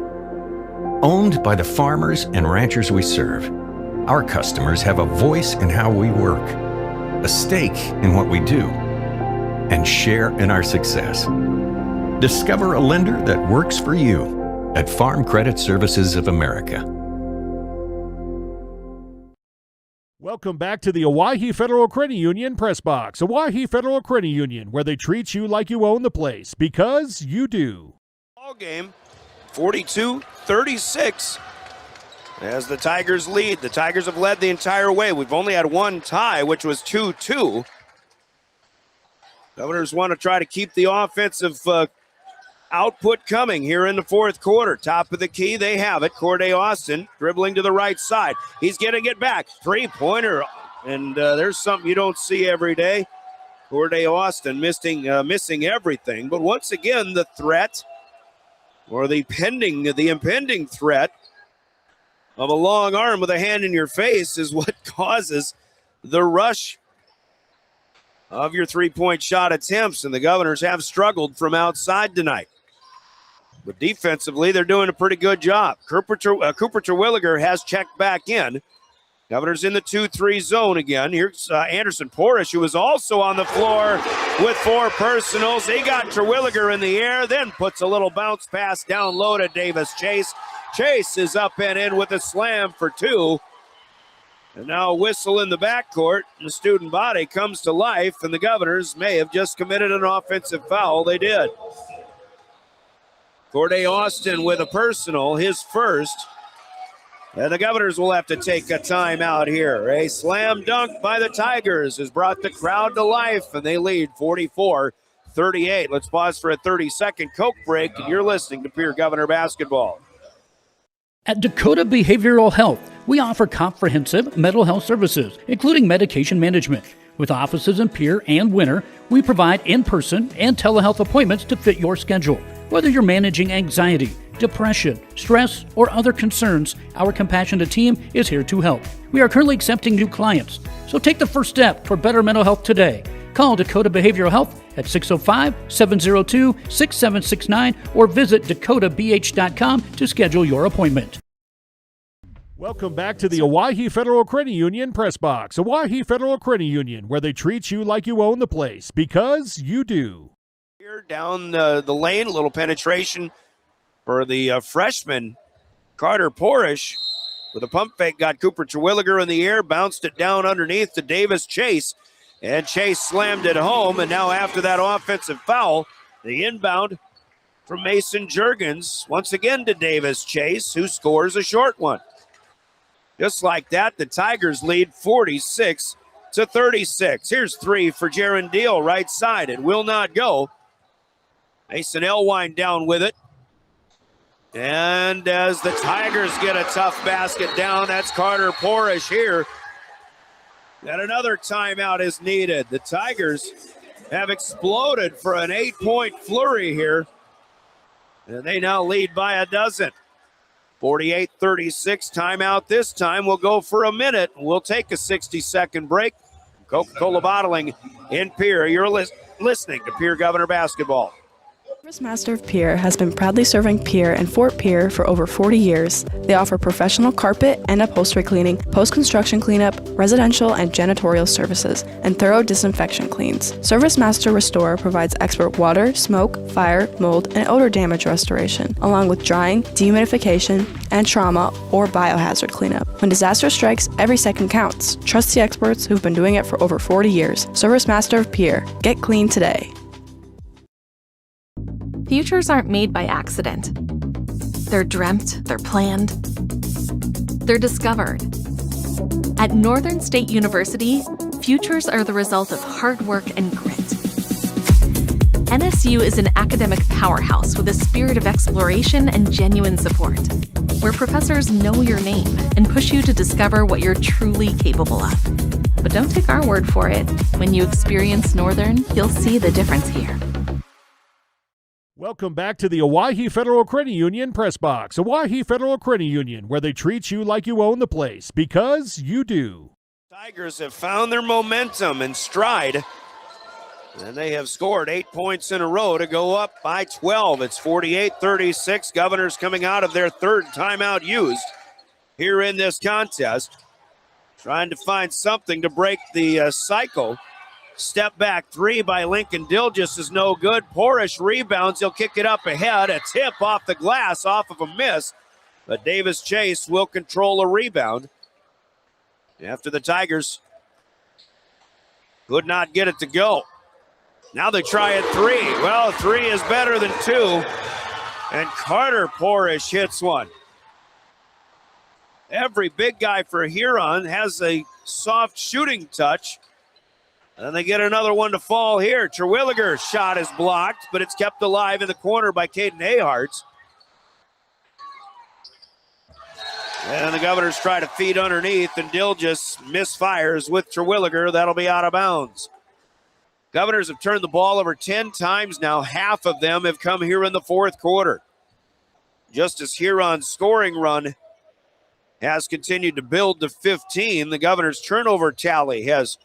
Owned by the farmers and ranchers we serve, our customers have a voice in how we work, a stake in what we do, and share in our success. Discover a lender that works for you at Farm Credit Services of America. Welcome back to the Owyhee Federal Credit Union Press Box. Owyhee Federal Credit Union, where they treat you like you own the place, because you do. Ball game, 42-36. As the Tigers lead. The Tigers have led the entire way. We've only had one tie, which was 2-2. Governors want to try to keep the offensive output coming here in the 4th quarter. Top of the key, they have it. Corday Austin dribbling to the right side. He's getting it back. 3-pointer, and there's something you don't see every day. Corday Austin missing everything. But once again, the threat, or the impending threat of a long arm with a hand in your face is what causes the rush of your 3-point shot attempts, and the Governors have struggled from outside tonight. But defensively, they're doing a pretty good job. Cooper Terwilliger has checked back in. Governors in the 2-3 zone again. Here's Anderson Porish, who is also on the floor with 4 personals. He got Terwilliger in the air, then puts a little bounce pass down low to Davis Chase. Chase is up and in with a slam for 2. And now a whistle in the backcourt. The student body comes to life, and the Governors may have just committed an offensive foul. They did. Corday Austin with a personal, his first. And the Governors will have to take a timeout here. A slam dunk by the Tigers has brought the crowd to life, and they lead 44-38. Let's pause for a 30-second Coke break, and you're listening to Pierre Governor Basketball. At Dakota Behavioral Health, we offer comprehensive mental health services, including medication management. With offices in Pierre and Winter, we provide in-person and telehealth appointments to fit your schedule. Whether you're managing anxiety, depression, stress, or other concerns, our compassionate team is here to help. We are currently accepting new clients, so take the first step toward better mental health today. Call Dakota Behavioral Health at 605-702-6769 or visit dakotabh.com to schedule your appointment. Welcome back to the Owyhee Federal Credit Union Press Box. Owyhee Federal Credit Union, where they treat you like you own the place, because you do. Here down the lane, a little penetration for the freshman, Carter Porish. With a pump fake, got Cooper Terwilliger in the air, bounced it down underneath to Davis Chase, and Chase slammed it home. And now after that offensive foul, the inbound from Mason Juergens, once again to Davis Chase, who scores a short one. Just like that, the Tigers lead 46-36. Here's 3 for Jaron Deal, right side. It will not go. Mason Elwine down with it. And as the Tigers get a tough basket down, that's Carter Porish here. And another timeout is needed. The Tigers have exploded for an 8-point flurry here. And they now lead by a dozen. 48-36 timeout this time. We'll go for a minute. We'll take a 60-second break. Coca-Cola Bottling in Pierre. You're listening to Pierre Governor Basketball. Service Master of Pierre has been proudly serving Pierre and Fort Pierre for over 40 years. They offer professional carpet and upholstery cleaning, post-construction cleanup, residential and janitorial services, and thorough disinfection cleans. Service Master Restore provides expert water, smoke, fire, mold, and odor damage restoration, along with drying, dehumidification, and trauma or biohazard cleanup. When disaster strikes, every second counts. Trust the experts who've been doing it for over 40 years. Service Master of Pierre. Get clean today. Futures aren't made by accident. They're dreamt, they're planned, they're discovered. At Northern State University, futures are the result of hard work and grit. NSU is an academic powerhouse with a spirit of exploration and genuine support, where professors know your name and push you to discover what you're truly capable of. But don't take our word for it. When you experience Northern, you'll see the difference here. Welcome back to the Owyhee Federal Credit Union Press Box. Owyhee Federal Credit Union, where they treat you like you own the place, because you do. Tigers have found their momentum and stride, and they have scored 8 points in a row to go up by 12. It's 48-36. Governors coming out of their third timeout used here in this contest, trying to find something to break the cycle. Step back three by Lincoln Dilgis is no good. Porish rebounds. He'll kick it up ahead. A tip off the glass off of a miss. But Davis Chase will control a rebound after the Tigers could not get it to go. Now they try at three. Well, three is better than two. And Carter Porish hits one. Every big guy for Huron has a soft shooting touch. And they get another one to fall here. Terwilliger's shot is blocked, but it's kept alive in the corner by Caden Ahart. And the Governors try to feed underneath, and Dilgis misfires with Terwilliger. That'll be out of bounds. Governors have turned the ball over 10 times now. Half of them have come here in the fourth quarter. Just as Huron's scoring run has continued to build to 15, the Governors' turnover tally has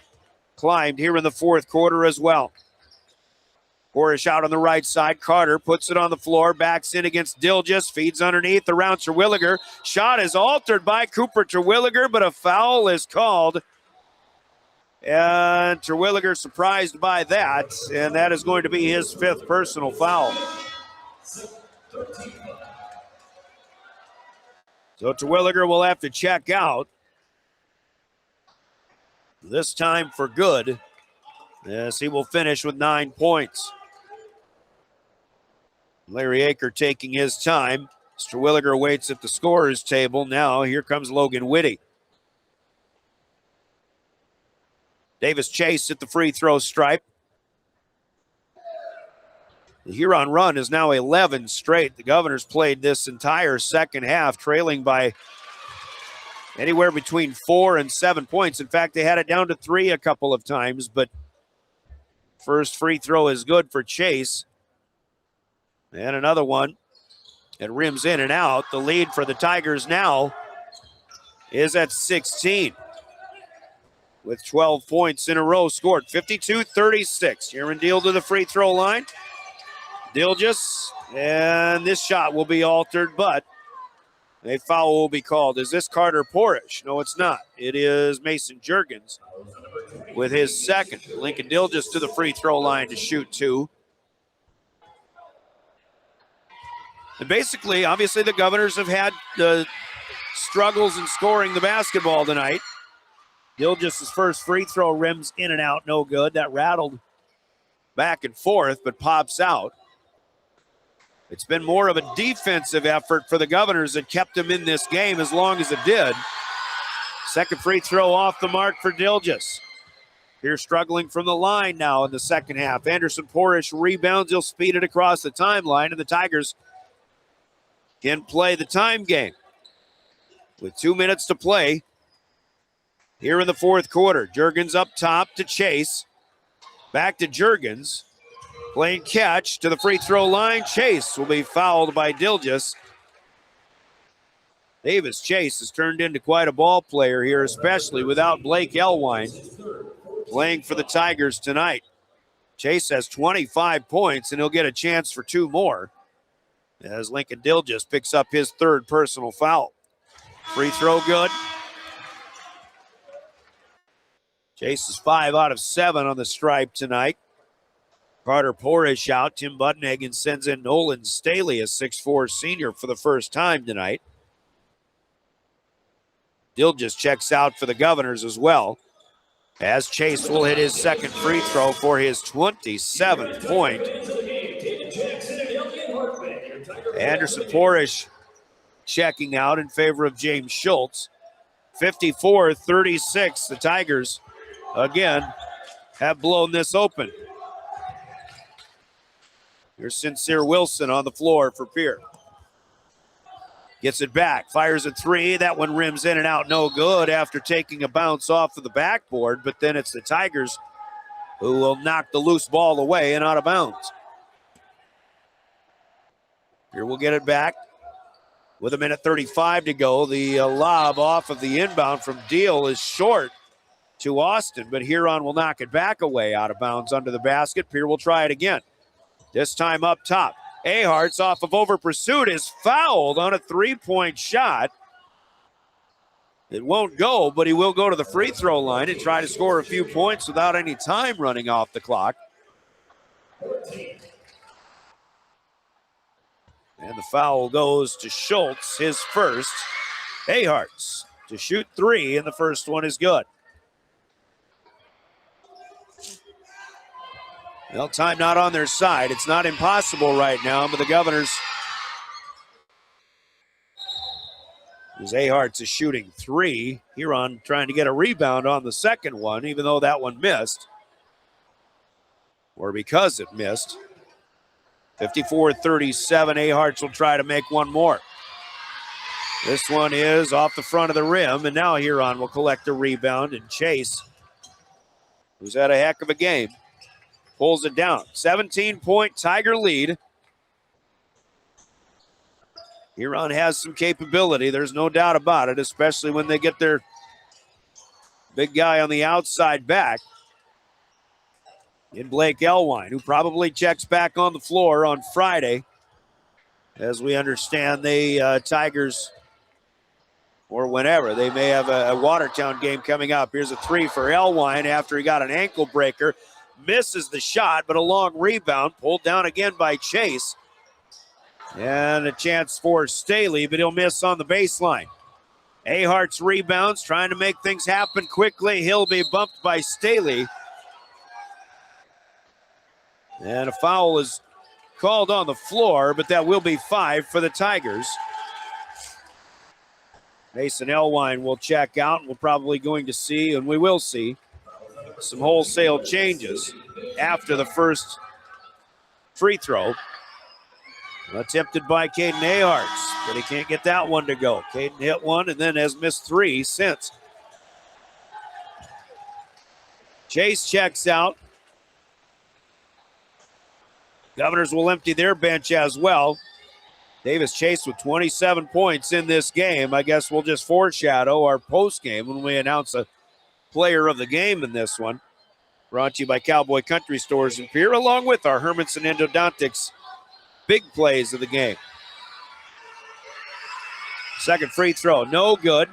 climbed here in the fourth quarter as well. Porish out on the right side. Carter puts it on the floor, backs in against Dilgis, feeds underneath around Terwilliger. Shot is altered by Cooper Terwilliger, but a foul is called. And Terwilliger surprised by that, and that is going to be his fifth personal foul. So Terwilliger will have to check out. This time for good, as he will finish with 9 points. Larry Aker taking his time. Terwilliger waits at the scorer's table. Now here comes Logan Whitty. Davis Chase at the free throw stripe. The Huron run is now 11 straight. The Governors played this entire second half, trailing by anywhere between 4 and 7 points. In fact, they had it down to 3 a couple of times, but first free throw is good for Chase. And another one. It rims in and out. The lead for the Tigers now is at 16, with 12 points in a row scored. 52-36. Huron Deal to the free throw line. Dilgis, and this shot will be altered, but a foul will be called. Is this Carter Porish? No, it's not. It is Mason Juergens with his second. Lincoln Dilgis to the free throw line to shoot two. And basically, obviously, the Governors have had struggles in scoring the basketball tonight. Dilgis' first free throw rims in and out, no good. That rattled back and forth, but pops out. It's been more of a defensive effort for the Governors that kept them in this game as long as it did. Second free throw off the mark for Dilgis. Pierre struggling from the line now in the second half. Anderson Porish rebounds. He'll speed it across the timeline, and the Tigers can play the time game. With 2 minutes to play here in the fourth quarter. Juergens up top to Chase. Back to Juergens. Playing catch to the free throw line. Chase will be fouled by Dilges. Davis Chase has turned into quite a ball player here, especially without Blake Elwine playing for the Tigers tonight. Chase has 25 points, and he'll get a chance for 2 more as Lincoln Dilges picks up his 3rd personal foul. Free throw good. Chase is 5 out of 7 on the stripe tonight. Carter Porish out. Tim Buddenhagen sends in Nolan Staley, a 6'4 senior, for the first time tonight. Dilges checks out for the Governors as well, as Chase will hit his 2nd free throw for his 27th point. Anderson Porish checking out in favor of James Schultz. 54-36. The Tigers, again, have blown this open. Here's Sincere Wilson on the floor for Pierre. Gets it back, fires a 3. That one rims in and out, no good after taking a bounce off of the backboard, but then it's the Tigers who will knock the loose ball away and out of bounds. Here we'll get it back with 1:35 to go. The lob off of the inbound from Deal is short to Austin, but Huron will knock it back away out of bounds under the basket. Pierre will try it again. This time up top. Ahart's off of over pursuit is fouled on a 3-point shot. It won't go, but he will go to the free throw line and try to score a few points without any time running off the clock. And the foul goes to Schultz, his first. Ahart's to shoot 3, and the first one is good. Well, time not on their side. It's not impossible right now, but the Governors, as Ahart's is shooting 3. Huron trying to get a rebound on the second one, even though that one missed. Or because it missed. 54-37. Ahart's will try to make one more. This one is off the front of the rim, and now Huron will collect a rebound, and Chase, who's had a heck of a game, pulls it down. 17-point Tiger lead. Huron has some capability. There's no doubt about it, especially when they get their big guy on the outside back in Blake Elwine, who probably checks back on the floor on Friday. As we understand, the Tigers, or whenever, they may have a Watertown game coming up. Here's a 3 for Elwine after he got an ankle breaker. Misses the shot, but a long rebound. Pulled down again by Chase. And a chance for Staley, but he'll miss on the baseline. Ahart's rebounds, trying to make things happen quickly. He'll be bumped by Staley. And a foul is called on the floor, but that will be 5 for the Tigers. Mason Elwine will check out, and we're probably going to see, and we will see, some wholesale changes after the first free throw. Attempted by Caden Ahartz, but he can't get that one to go. Caden hit one and then has missed 3 since. Chase checks out. Governors will empty their bench as well. Davis Chase with 27 points in this game. I guess we'll just foreshadow our post game when we announce a player of the game in this one. Brought to you by Cowboy Country Stores in Pierre, along with our Hermanson Endodontics big plays of the game. Second free throw, no good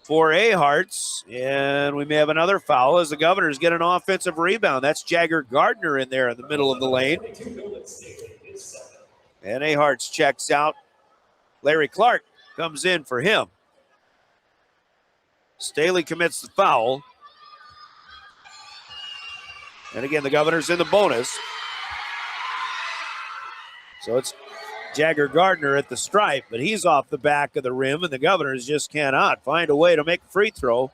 for Ahartz, and we may have another foul as the Governors get an offensive rebound. That's Jagger Gardner in there in the middle of the lane. And Ahartz checks out. Larry Clark comes in for him. Staley commits the foul. And again, the Governors in the bonus. So it's Jagger Gardner at the stripe, but he's off the back of the rim, and the Governors just cannot find a way to make a free throw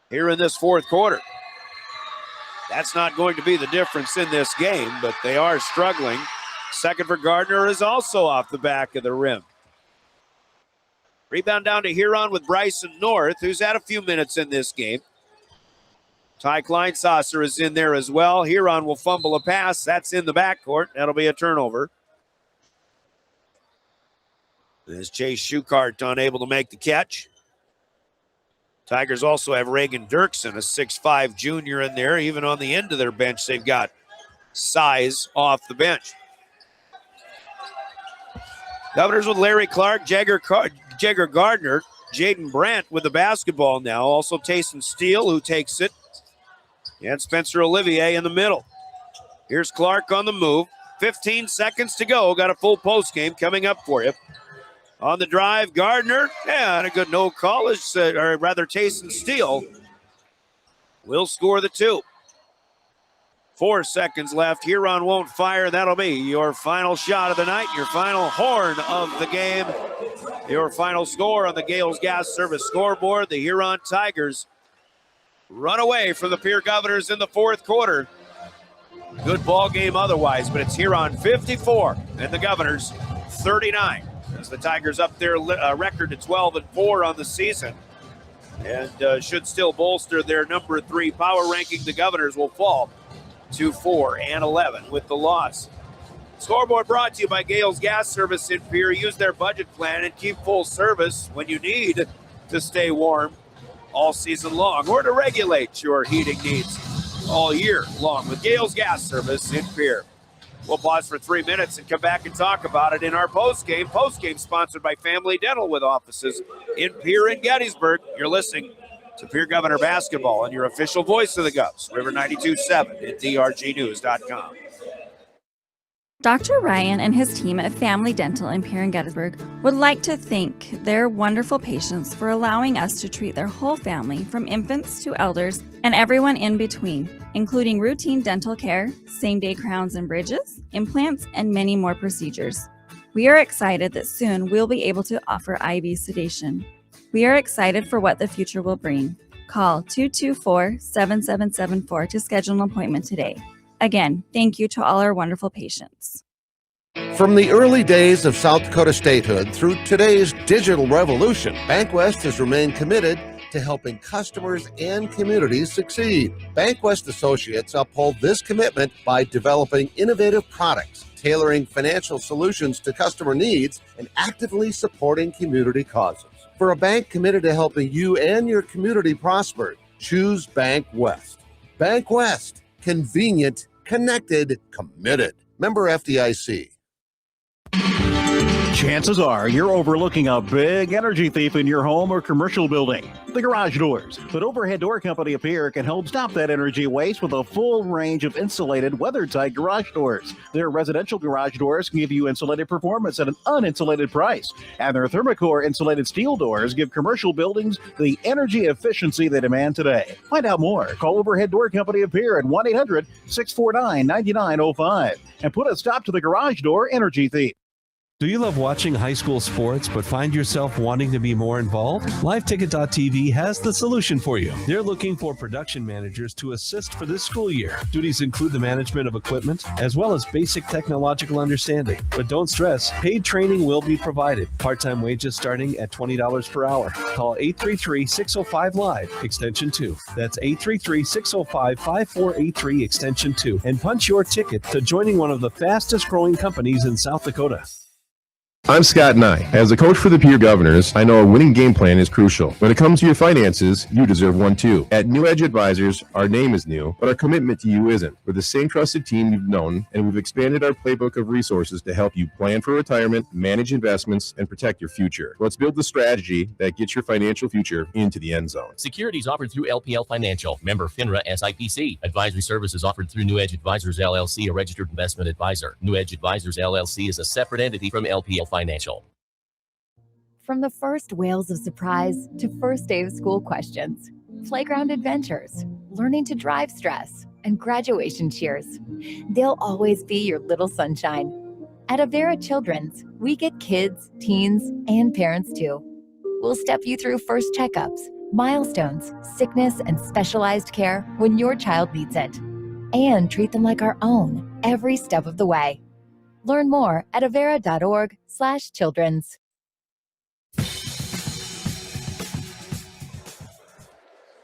here in this fourth quarter. That's not going to be the difference in this game, but they are struggling. Second for Gardner is also off the back of the rim. Rebound down to Huron with Bryson North, who's had a few minutes in this game. Ty Kleinsasser is in there as well. Huron will fumble a pass. That's in the backcourt. That'll be a turnover. As Chase Schuchart unable to make the catch. Tigers also have Reagan Dirksen, a 6'5 junior in there. Even on the end of their bench, they've got size off the bench. Governors with Larry Clark, Jagger Gardner, Jaden Brandt with the basketball now. Also Tayson Steele, who takes it. And Spencer Olivier in the middle. Here's Clark on the move. 15 seconds to go. Got a full post game coming up for you. On the drive, Gardner. Yeah, and a good no call. Or rather, Tayson Steele will score the 2. 4 seconds left. Huron won't fire. That'll be your final shot of the night, your final horn of the game. Your final score on the Gales Gas Service scoreboard. The Huron Tigers run away from the Pierre Governors in the fourth quarter. Good ball game otherwise, but it's Huron 54 and the Governors 39. As the Tigers up their record to 12-4 on the season, and should still bolster their number 3 power ranking. The Governors will fall to 4-11 with the loss. Scoreboard brought to you by Gales Gas Service in Pierre. Use their budget plan and keep full service when you need to stay warm all season long, or to regulate your heating needs all year long with Gales Gas Service in Pierre. We'll pause for 3 minutes and come back and talk about it in our postgame. Postgame sponsored by Family Dental with offices in Pierre and Gettysburg. You're listening to Pierre Governor Basketball and your official voice of the Govs, River 92.7 at drgnews.com. Dr. Ryan and his team at Family Dental in Pierre and Gettysburg would like to thank their wonderful patients for allowing us to treat their whole family, from infants to elders and everyone in between, including routine dental care, same-day crowns and bridges, implants, and many more procedures. We are excited that soon we'll be able to offer IV sedation. We are excited for what the future will bring. Call 224-7774 to schedule an appointment today. Again, thank you to all our wonderful patients. From the early days of South Dakota statehood through today's digital revolution, BankWest has remained committed to helping customers and communities succeed. BankWest Associates uphold this commitment by developing innovative products, tailoring financial solutions to customer needs, and actively supporting community causes. For a bank committed to helping you and your community prosper, choose BankWest. BankWest. Convenient, connected, committed. Member FDIC. Chances are you're overlooking a big energy thief in your home or commercial building. The garage doors. But Overhead Door Company of Pierre can help stop that energy waste with a full range of insulated, weather-tight garage doors. Their residential garage doors give you insulated performance at an uninsulated price. And their Thermocore insulated steel doors give commercial buildings the energy efficiency they demand today. Find out more. Call Overhead Door Company of Pierre at 1-800-649-9905 and put a stop to the garage door energy thief. Do you love watching high school sports but find yourself wanting to be more involved? LiveTicket.tv has the solution for you. They're looking for production managers to assist for this school year. Duties include the management of equipment as well as basic technological understanding. But don't stress, paid training will be provided. Part-time wages starting at $20 per hour. Call 833-605-LIVE, extension 2. That's 833-605-5483, extension 2. And punch your ticket to joining one of the fastest growing companies in South Dakota. I'm Scott Nye. As a coach for the Pierre Governors, I know a winning game plan is crucial. When it comes to your finances, you deserve one too. At New Edge Advisors, our name is new, but our commitment to you isn't. We're the same trusted team you've known, and we've expanded our playbook of resources to help you plan for retirement, manage investments, and protect your future. Let's build the strategy that gets your financial future into the end zone. Securities offered through LPL Financial, member FINRA SIPC. Advisory services offered through New Edge Advisors LLC, a registered investment advisor. New Edge Advisors LLC is a separate entity from LPL Financial. From the first wails of surprise to first day of school questions, playground adventures, learning to drive stress, and graduation cheers, they'll always be your little sunshine. At Avera Children's, we get kids, teens, and parents too. We'll step you through first checkups, milestones, sickness, and specialized care when your child needs it, and treat them like our own every step of the way. Learn more at avera.org/children's.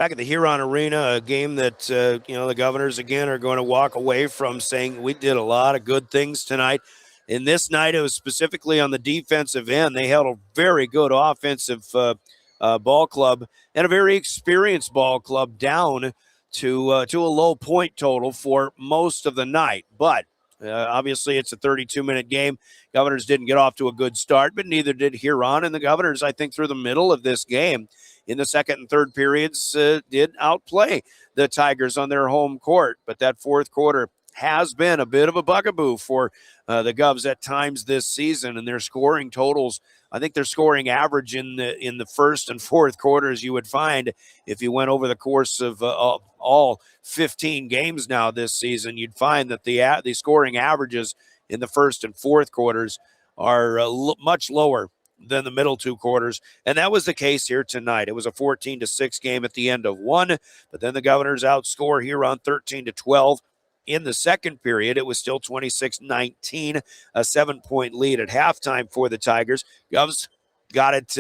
Back at the Huron Arena, a game that, the Governors, again, are going to walk away from saying we did a lot of good things tonight. In this night, it was specifically on the defensive end. They held a very good offensive ball club and a very experienced ball club down to a low point total for most of the night. But obviously, it's a 32-minute game. Governors didn't get off to a good start, but neither did Huron. And the Governors, I think, through the middle of this game, in the second and third periods, did outplay the Tigers on their home court. But that fourth quarter has been a bit of a bugaboo for the Govs at times this season, and their scoring totals, I think their scoring average in the first and fourth quarters, you would find if you went over the course of all 15 games now this season, you'd find that the scoring averages in the first and fourth quarters are much lower than the middle two quarters, and that was the case here tonight. It was a 14-6 game at the end of one, but then the Governors outscore Huron 13-12. In the second period, it was still 26-19, a 7-point lead at halftime for the Tigers. Govs got it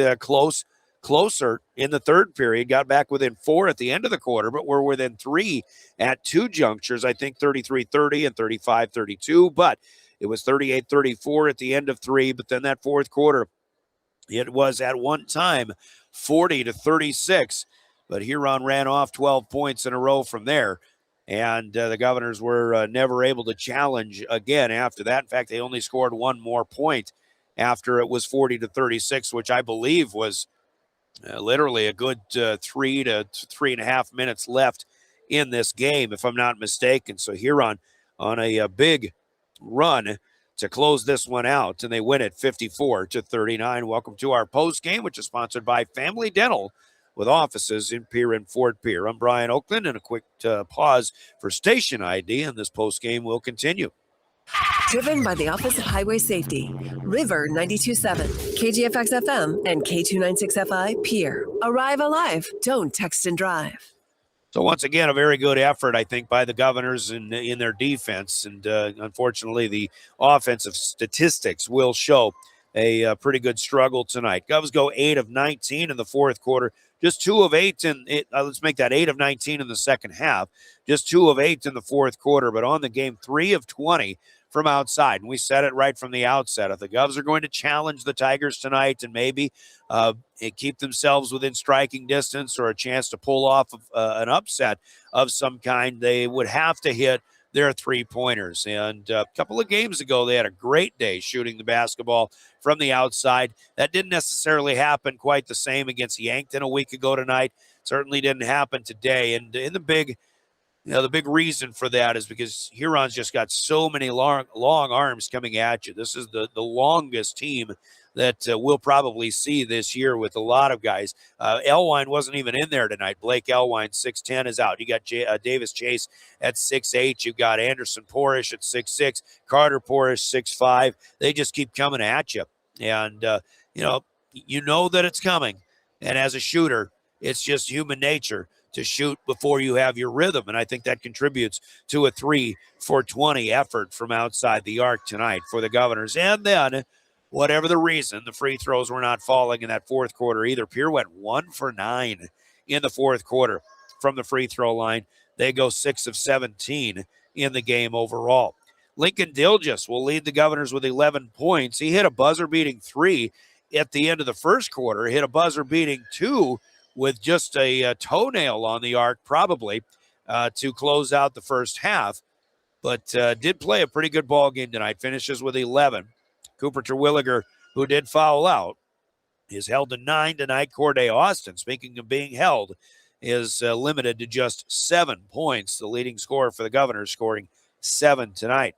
closer in the third period, got back within 4 at the end of the quarter, but were within 3 at two junctures, I think 33-30 and 35-32, but it was 38-34 at the end of 3, but then that fourth quarter, it was at one time 40-36, but Huron ran off 12 points in a row from there. And the Governors were never able to challenge again after that. In fact, they only scored one more point after it was 40-36, which I believe was literally a good 3 to 3.5 minutes left in this game, if I'm not mistaken. So Huron on a big run to close this one out, and they win it 54-39. Welcome to our post game, which is sponsored by Family Dental, with offices in Pierre and Fort Pierre. I'm Brian Oakland, and a quick pause for station ID, and this post game will continue. Driven by the Office of Highway Safety, River 92.7, KGFX FM, and K296FI Pierre. Arrive alive. Don't text and drive. So once again, a very good effort, I think, by the Governors in their defense. And unfortunately, the offensive statistics will show a pretty good struggle tonight. Govs go 8 of 19 in the fourth quarter, just 2 of 8 let's make that 8 of 19 in the second half, just 2 of 8 in the fourth quarter, but on the game, 3 of 20 from outside. And we said it right from the outset. If the Govs are going to challenge the Tigers tonight and maybe keep themselves within striking distance or a chance to pull off an upset of some kind, they would have to hit their three-pointers. And a couple of games ago, they had a great day shooting the basketball from the outside. That didn't necessarily happen quite the same against Yankton a week ago tonight. Certainly didn't happen today. And in the big reason for that is because Huron's just got so many long arms coming at you. This is the longest team that we'll probably see this year with a lot of guys. Elwine wasn't even in there tonight. Blake Elwine, 6'10", is out. You got Davis Chase at 6'8". You've got Anderson Porish at 6'6". Carter Porish, 6'5". They just keep coming at you. And, you know that it's coming. And as a shooter, it's just human nature to shoot before you have your rhythm. And I think that contributes to a 3 for 20 effort from outside the arc tonight for the Governors. And then, whatever the reason, the free throws were not falling in that fourth quarter either. Pierre went 1 for 9 in the fourth quarter from the free throw line. They go 6 of 17 in the game overall. Lincoln Dilgis will lead the Governors with 11 points. He hit a buzzer-beating 3 at the end of the first quarter, hit a buzzer-beating 2 with just a toenail on the arc, probably, to close out the first half. But did play a pretty good ball game tonight. Finishes with 11. Cooper Terwilliger, who did foul out, is held to 9 tonight. Corday Austin, speaking of being held, is limited to just 7 points. The leading scorer for the Governors, scoring 7 tonight.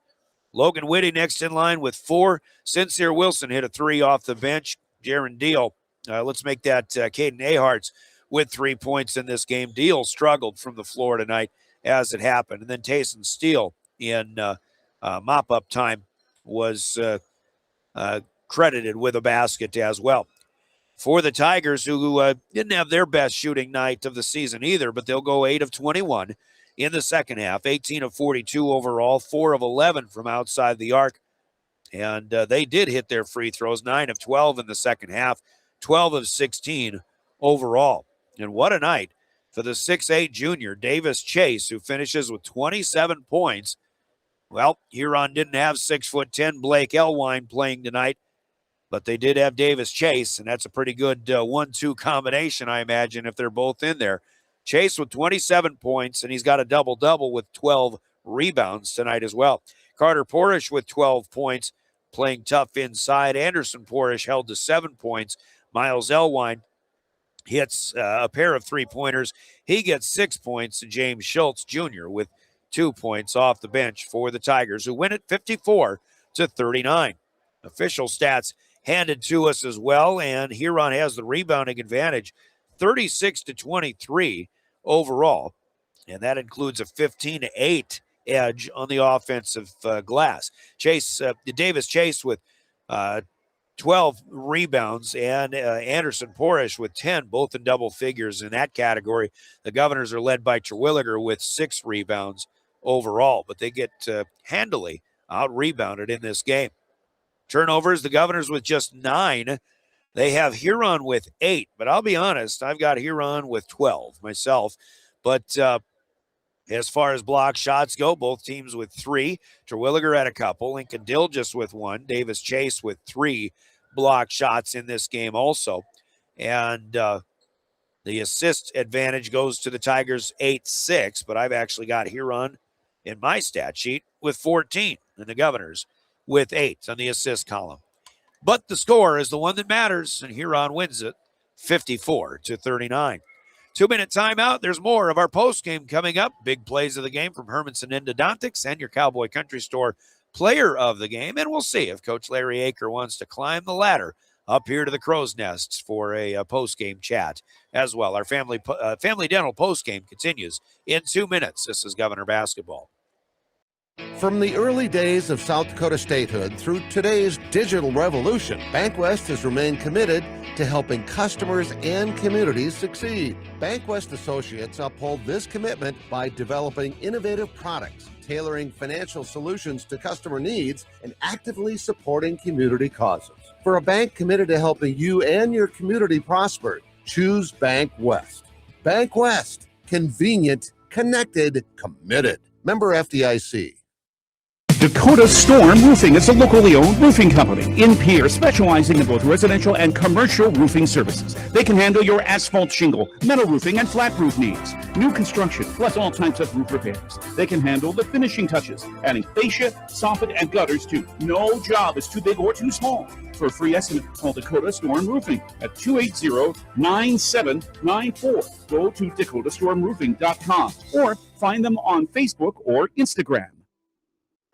Logan Whitty next in line with 4. Sincere Wilson hit a 3 off the bench. Jaron Deal, let's make that Caden Aharts with 3 points in this game. Deal struggled from the floor tonight as it happened. And then Tayson Steele in mop-up time was credited with a basket as well. For the Tigers, who didn't have their best shooting night of the season either, but they'll go 8 of 21 in the second half, 18 of 42 overall, 4 of 11 from outside the arc. And they did hit their free throws, 9 of 12 in the second half, 12 of 16 overall. And what a night for the 6'8 junior, Davis Chase, who finishes with 27 points. Well, Huron didn't have 6'10" Blake Elwine playing tonight, but they did have Davis Chase, and that's a pretty good 1-2 combination, I imagine, if they're both in there. Chase with 27 points, and he's got a double-double with 12 rebounds tonight as well. Carter Porish with 12 points, playing tough inside. Anderson Porish held to 7 points. Miles Elwine hits a pair of three-pointers. He gets 6 points, and James Schultz Jr. with 2 points off the bench for the Tigers, who win it 54-39. Official stats handed to us as well, and Huron has the rebounding advantage, 36-23 overall, and that includes a 15-8 edge on the offensive glass. Davis Chase with 12 rebounds, and Anderson Porish with 10, both in double figures in that category. The Governors are led by Terwilliger with 6 rebounds overall, but they get handily out-rebounded in this game. Turnovers, the Governors with just 9. They have Huron with 8, but I'll be honest, I've got Huron with 12 myself. But as far as block shots go, both teams with 3. Terwilliger had a couple, Lincoln Dill just with 1, Davis Chase with 3 block shots in this game also. And the assist advantage goes to the Tigers 8-6, but I've actually got Huron in my stat sheet with 14, and the Governors with 8 on the assist column. But the score is the one that matters, and Huron wins it 54-39. 2-minute timeout. There's more of our postgame coming up. Big plays of the game from Hermanson Endodontics and your Cowboy Country Store player of the game. And we'll see if Coach Larry Aker wants to climb the ladder up here to the Crow's Nests for a postgame chat as well. Our Family Dental postgame continues in 2 minutes. This is Governor Basketball. From the early days of South Dakota statehood through today's digital revolution, BankWest has remained committed to helping customers and communities succeed. BankWest Associates uphold this commitment by developing innovative products, tailoring financial solutions to customer needs, and actively supporting community causes. For a bank committed to helping you and your community prosper, choose BankWest. BankWest. Convenient, connected, committed. Member FDIC. Dakota Storm Roofing is a locally owned roofing company in Pierre, specializing in both residential and commercial roofing services. They can handle your asphalt shingle, metal roofing, and flat roof needs. New construction, plus all types of roof repairs. They can handle the finishing touches, adding fascia, soffit, and gutters too. No job is too big or too small. For a free estimate, call Dakota Storm Roofing at 280-9794. Go to dakotastormroofing.com or find them on Facebook or Instagram.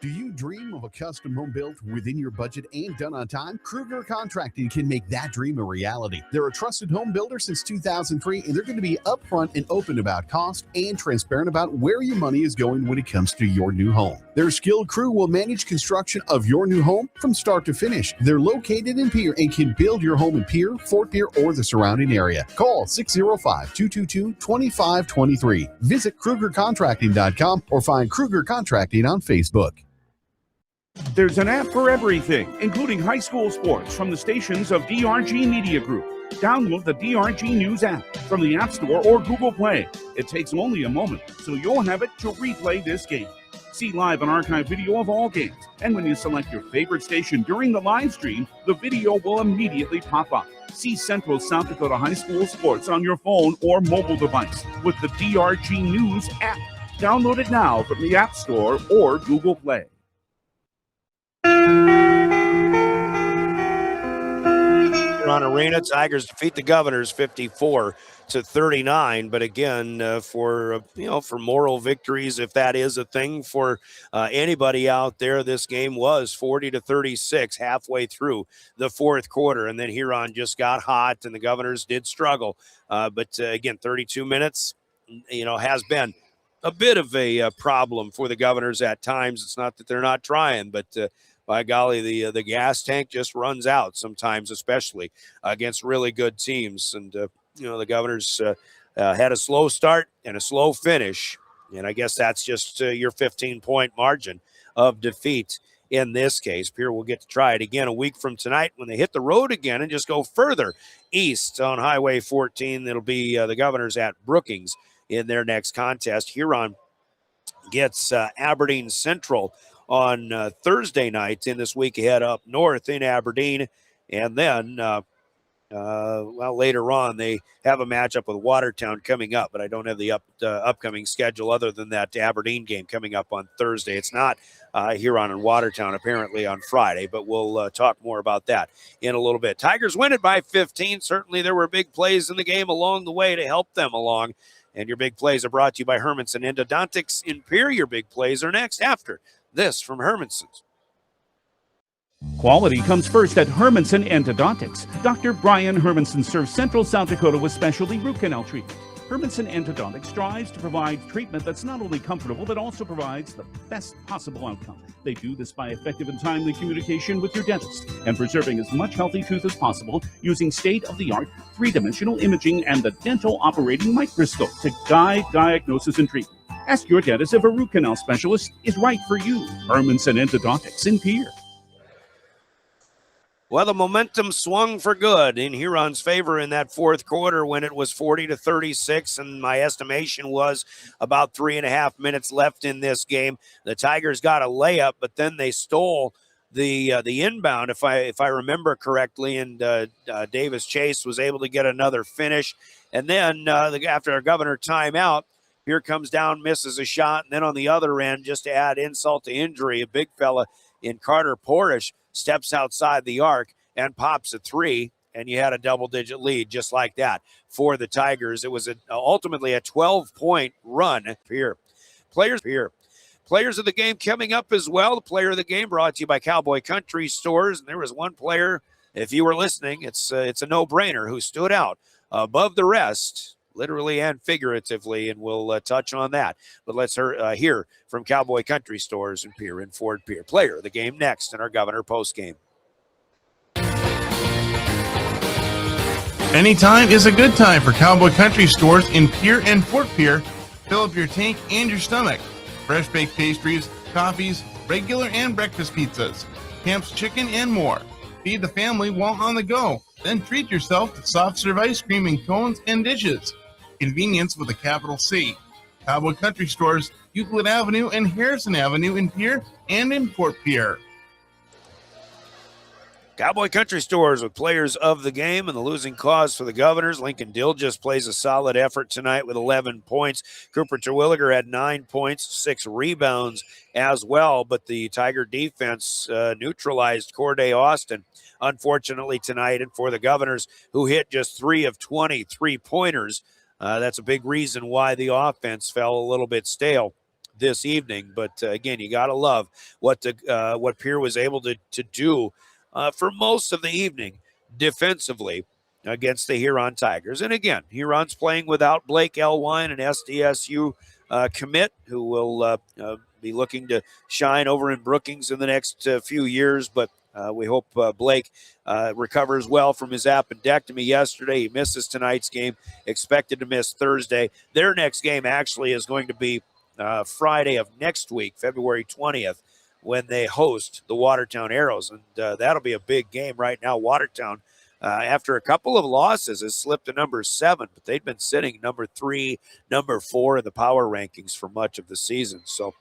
Do you dream of a custom home built within your budget and done on time? Kruger Contracting can make that dream a reality. They're a trusted home builder since 2003, and they're going to be upfront and open about cost and transparent about where your money is going when it comes to your new home. Their skilled crew will manage construction of your new home from start to finish. They're located in Pierre and can build your home in Pierre, Fort Pierre, or the surrounding area. Call 605-222-2523. Visit KrugerContracting.com or find Kruger Contracting on Facebook. There's an app for everything, including high school sports from the stations of DRG Media Group. Download the DRG News app from the App Store or Google Play. It takes only a moment, so you'll have it to replay this game. See live and archived video of all games. And when you select your favorite station during the live stream, the video will immediately pop up. See Central South Dakota High School sports on your phone or mobile device with the DRG News app. Download it now from the App Store or Google Play. Huron Arena, Tigers defeat the Governors 54-39. But again, for moral victories, if that is a thing for anybody out there, this game was 40-36 halfway through the fourth quarter, and then Huron just got hot, and the Governors did struggle. But again, 32 minutes, has been a bit of a problem for the Governors at times. It's not that they're not trying, but by golly, the gas tank just runs out sometimes, especially against really good teams. And, the Governors had a slow start and a slow finish. And I guess that's just your 15-point margin of defeat in this case. Pierre will get to try it again a week from tonight when they hit the road again and just go further east on Highway 14. It'll be the Governors at Brookings in their next contest. Huron gets Aberdeen Central on Thursday night in this week ahead up north in Aberdeen. And then, later on, they have a matchup with Watertown coming up, but I don't have the upcoming schedule other than that Aberdeen game coming up on Thursday. It's not Huron and Watertown apparently on Friday, but we'll talk more about that in a little bit. Tigers win it by 15. Certainly there were big plays in the game along the way to help them along. And your big plays are brought to you by Hermanson Endodontics in Pierre. Your big plays are next after this from Hermanson's. Quality comes first at Hermanson Endodontics. Dr. Brian Hermanson serves Central South Dakota with specialty root canal treatment. Hermanson Endodontics strives to provide treatment that's not only comfortable, but also provides the best possible outcome. They do this by effective and timely communication with your dentist and preserving as much healthy tooth as possible using state-of-the-art three-dimensional imaging and the dental operating microscope to guide diagnosis and treatment. Ask your dentist if a root canal specialist is right for you. Hermanson Endodontics in Pierre. Well, the momentum swung for good in Huron's favor in that fourth quarter when it was 40-36, and my estimation was about 3.5 minutes left in this game. The Tigers got a layup, but then they stole the inbound, if I remember correctly, and Davis Chase was able to get another finish. And then after a Governor timeout, here comes down, misses a shot, and then on the other end, just to add insult to injury, a big fella in Carter Porish steps outside the arc and pops a three, and you had a double-digit lead just like that for the Tigers. It was ultimately a 12-point run here. Players of the game coming up as well. The player of the game brought to you by Cowboy Country Stores. And there was one player, if you were listening, it's a no-brainer, who stood out above the rest, literally and figuratively, and we'll touch on that. But let's hear from Cowboy Country Stores in Pierre and Fort Pierre. Player of the game next in our Governor postgame. Anytime is a good time for Cowboy Country Stores in Pierre and Fort Pierre. Fill up your tank and your stomach. Fresh baked pastries, coffees, regular and breakfast pizzas, Camp's chicken, and more. Feed the family while on the go. Then treat yourself to soft serve ice cream in cones and dishes. Convenience with a capital C. Cowboy Country Stores, Euclid Avenue and Harrison Avenue in Pierre and in Fort Pierre. Cowboy Country Stores with players of the game and the losing cause for the Governors. Lincoln Dill just plays a solid effort tonight with 11 points. Cooper Terwilliger had 9 points, 6 rebounds as well, but the Tiger defense neutralized Corday Austin, unfortunately, tonight. And for the Governors, who hit just 3 of 20 three-pointers, that's a big reason why the offense fell a little bit stale this evening. But again, you got to love what Pierre was able to do for most of the evening defensively against the Huron Tigers. And again, Huron's playing without Blake Elwine, an SDSU commit, who will be looking to shine over in Brookings in the next few years. But we hope Blake recovers well from his appendectomy yesterday. He misses tonight's game, expected to miss Thursday. Their next game actually is going to be Friday of next week, February 20th, when they host the Watertown Arrows. And that'll be a big game right now. Watertown, after a couple of losses, has slipped to number 7, but they've been sitting number 3, number 4 in the power rankings for much of the season. So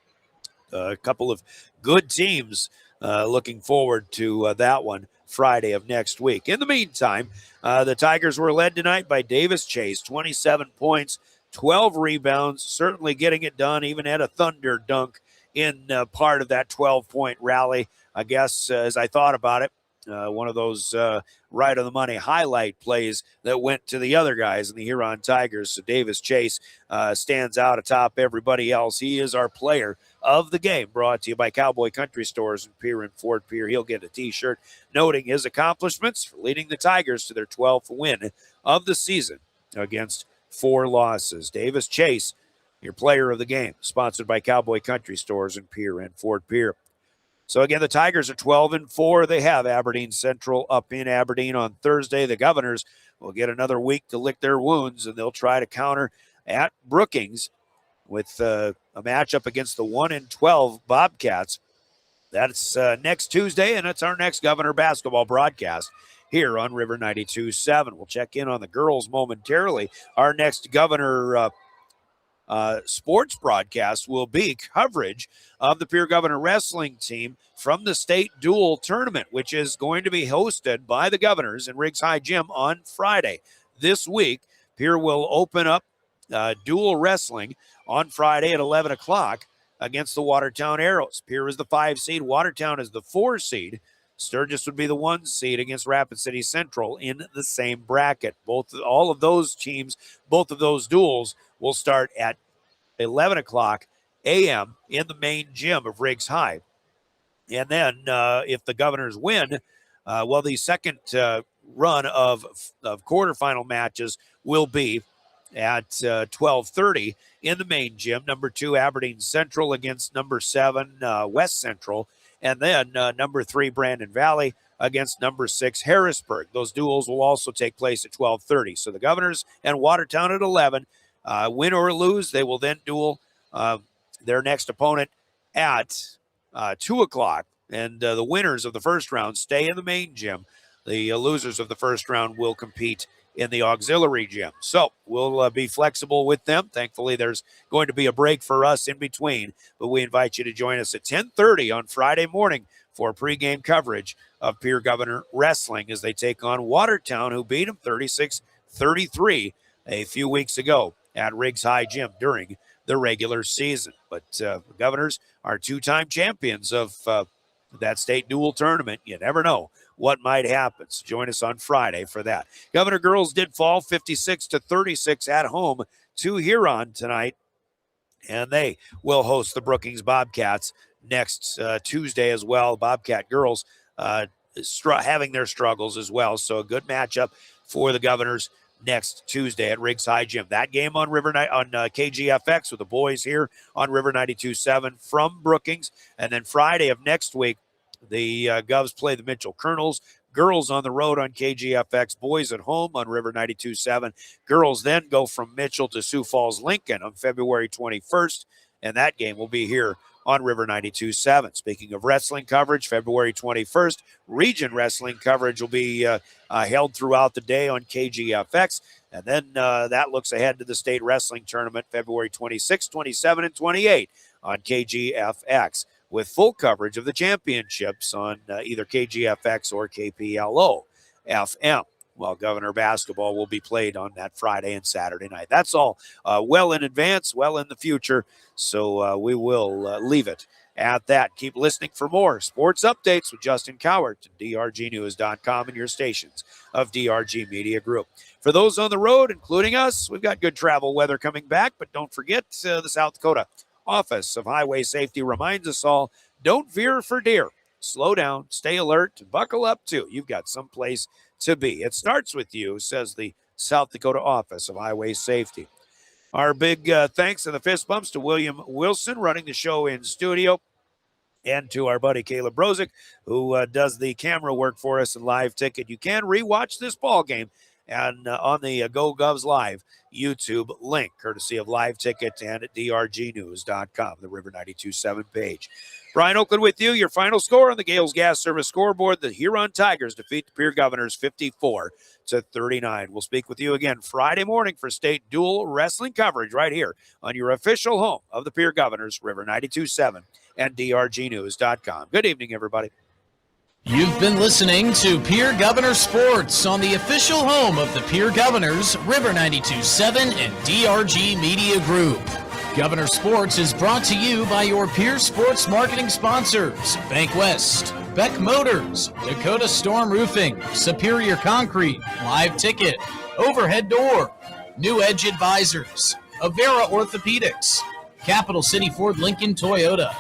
a couple of good teams looking forward to that one Friday of next week. In the meantime, the Tigers were led tonight by Davis Chase, 27 points, 12 rebounds, certainly getting it done, even had a thunder dunk in part of that 12-point rally. I guess as I thought about it, one of those right-on-the-money highlight plays that went to the other guys in the Huron Tigers. So Davis Chase stands out atop everybody else. He is our player of the game, brought to you by Cowboy Country Stores in Pierre and Fort Pierre. He'll get a T-shirt noting his accomplishments for leading the Tigers to their 12th win of the season against 4 losses. Davis Chase, your player of the game, sponsored by Cowboy Country Stores in Pierre and Fort Pierre. So again, the Tigers are 12-4. They have Aberdeen Central up in Aberdeen on Thursday. The Governors will get another week to lick their wounds, and they'll try to counter at Brookings with a matchup against the 1-12 Bobcats. That's next Tuesday, and it's our next Governor basketball broadcast here on River 92.7. We'll check in on the girls momentarily. Our next Governor sports broadcast will be coverage of the Pierre Governor wrestling team from the state dual tournament, which is going to be hosted by the Governors in Riggs High Gym on Friday. This week, Pierre will open up dual wrestling on Friday at 11 o'clock against the Watertown Arrows. Pierre is the 5 seed. Watertown is the 4 seed. Sturgis would be the 1 seed against Rapid City Central in the same bracket. All of those teams, both of those duels will start at 11 o'clock a.m. in the main gym of Riggs High. And then if the Governors win, the second run of quarterfinal matches will be at 12:30 in the main gym. Number 2 Aberdeen Central against number 7 West Central, and then number 3 Brandon Valley against number 6 Harrisburg. Those duels will also take place at 12:30. So the Governors and Watertown at 11. Win or lose, they will then duel their next opponent at 2 o'clock. And the winners of the first round stay in the main gym. The losers of the first round will compete in the auxiliary gym. So we'll be flexible with them. Thankfully, there's going to be a break for us in between, but we invite you to join us at 10:30 on Friday morning for pregame coverage of Pierre Governor Wrestling as they take on Watertown, who beat them 36-33 a few weeks ago at Riggs High Gym during the regular season. But the Governors are 2-time champions of that state dual tournament. You never know what might happen. So join us on Friday for that. Governor girls did fall 56-36 at home to Huron tonight, and they will host the Brookings Bobcats next Tuesday as well. Bobcat girls having their struggles as well. So a good matchup for the Governors next Tuesday at Riggs High Gym. That game on KGFX with the boys here on River 92.7 from Brookings. And then Friday of next week, the Govs play the Mitchell Colonels. Girls on the road on KGFX. Boys at home on River 92.7. Girls then go from Mitchell to Sioux Falls Lincoln on February 21st. And that game will be here on River 92.7. Speaking of wrestling coverage, February 21st, region wrestling coverage will be held throughout the day on KGFX. And then that looks ahead to the state wrestling tournament, February 26, 27, and 28 on KGFX, with full coverage of the championships on either KGFX or KPLO FM. While Governor basketball will be played on that Friday and Saturday night. That's all well in advance, well in the future. So we will leave it at that. Keep listening for more sports updates with Justin Cowart to drgnews.com and your stations of DRG Media Group. For those on the road, including us, we've got good travel weather coming back, but don't forget the South Dakota Office of Highway Safety reminds us all, don't veer for deer. Slow down, stay alert, and buckle up too. You've got someplace to be. It starts with you, says the South Dakota Office of Highway Safety. Our big thanks and the fist bumps to William Wilson running the show in studio, and to our buddy Caleb Brozick, who does the camera work for us in Live Ticket. You can rewatch this ball game and on the Go Govs Live YouTube link, courtesy of Live Ticket and at drgnews.com, the River 92.7 page. Brian Oakland with you. Your final score on the Gales Gas Service scoreboard: the Huron Tigers defeat the Pierre Governors 54-39. We'll speak with you again Friday morning for state dual wrestling coverage right here on your official home of the Pierre Governors, River 92.7 and drgnews.com. Good evening, everybody. You've been listening to Pierre Governor Sports on the official home of the Pierre Governors, River 92.7 and DRG Media Group. Governor Sports is brought to you by your Pierre Sports marketing sponsors: Bank West, Beck Motors, Dakota Storm Roofing, Superior Concrete, Live Ticket, Overhead Door, New Edge Advisors, Avera Orthopedics, Capital City Ford Lincoln Toyota,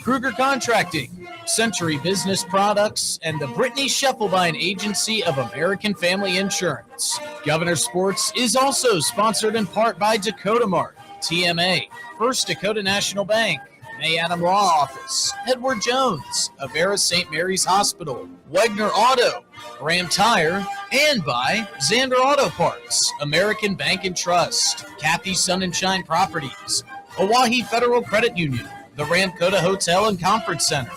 Kruger Contracting, Century Business Products, and the Brittany Scheffelbein Agency of American Family Insurance. Governor Sports is also sponsored in part by Dakota Mart, TMA, First Dakota National Bank, May Adam Law Office, Edward Jones, Avera St. Mary's Hospital, Wegner Auto, Graham Tire, and by Zander Auto Parts, American Bank and Trust, Kathy Sun and Shine Properties, Oahe Federal Credit Union, the Ramkota Hotel and Conference Center,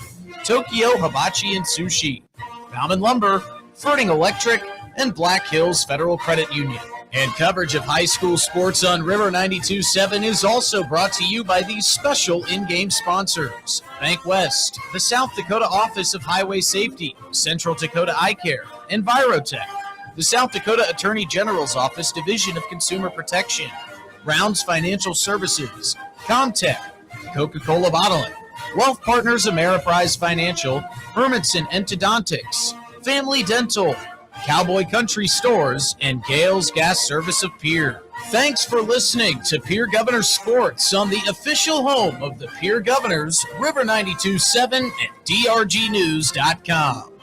Tokyo Hibachi and Sushi, Bauman Lumber, Ferding Electric, and Black Hills Federal Credit Union. And coverage of high school sports on River 92.7 is also brought to you by these special in-game sponsors: Bank West, the South Dakota Office of Highway Safety, Central Dakota Eye Care, Envirotech, the South Dakota Attorney General's Office Division of Consumer Protection, Rounds Financial Services, Comtech, Coca-Cola Bottling, Wealth Partners Ameriprise Financial, Hermanson Endodontics, Family Dental, Cowboy Country Stores, and Gale's Gas Service of Pierre. Thanks for listening to Pierre Governor Sports on the official home of the Pierre Governors, River 92.7 and DRGnews.com.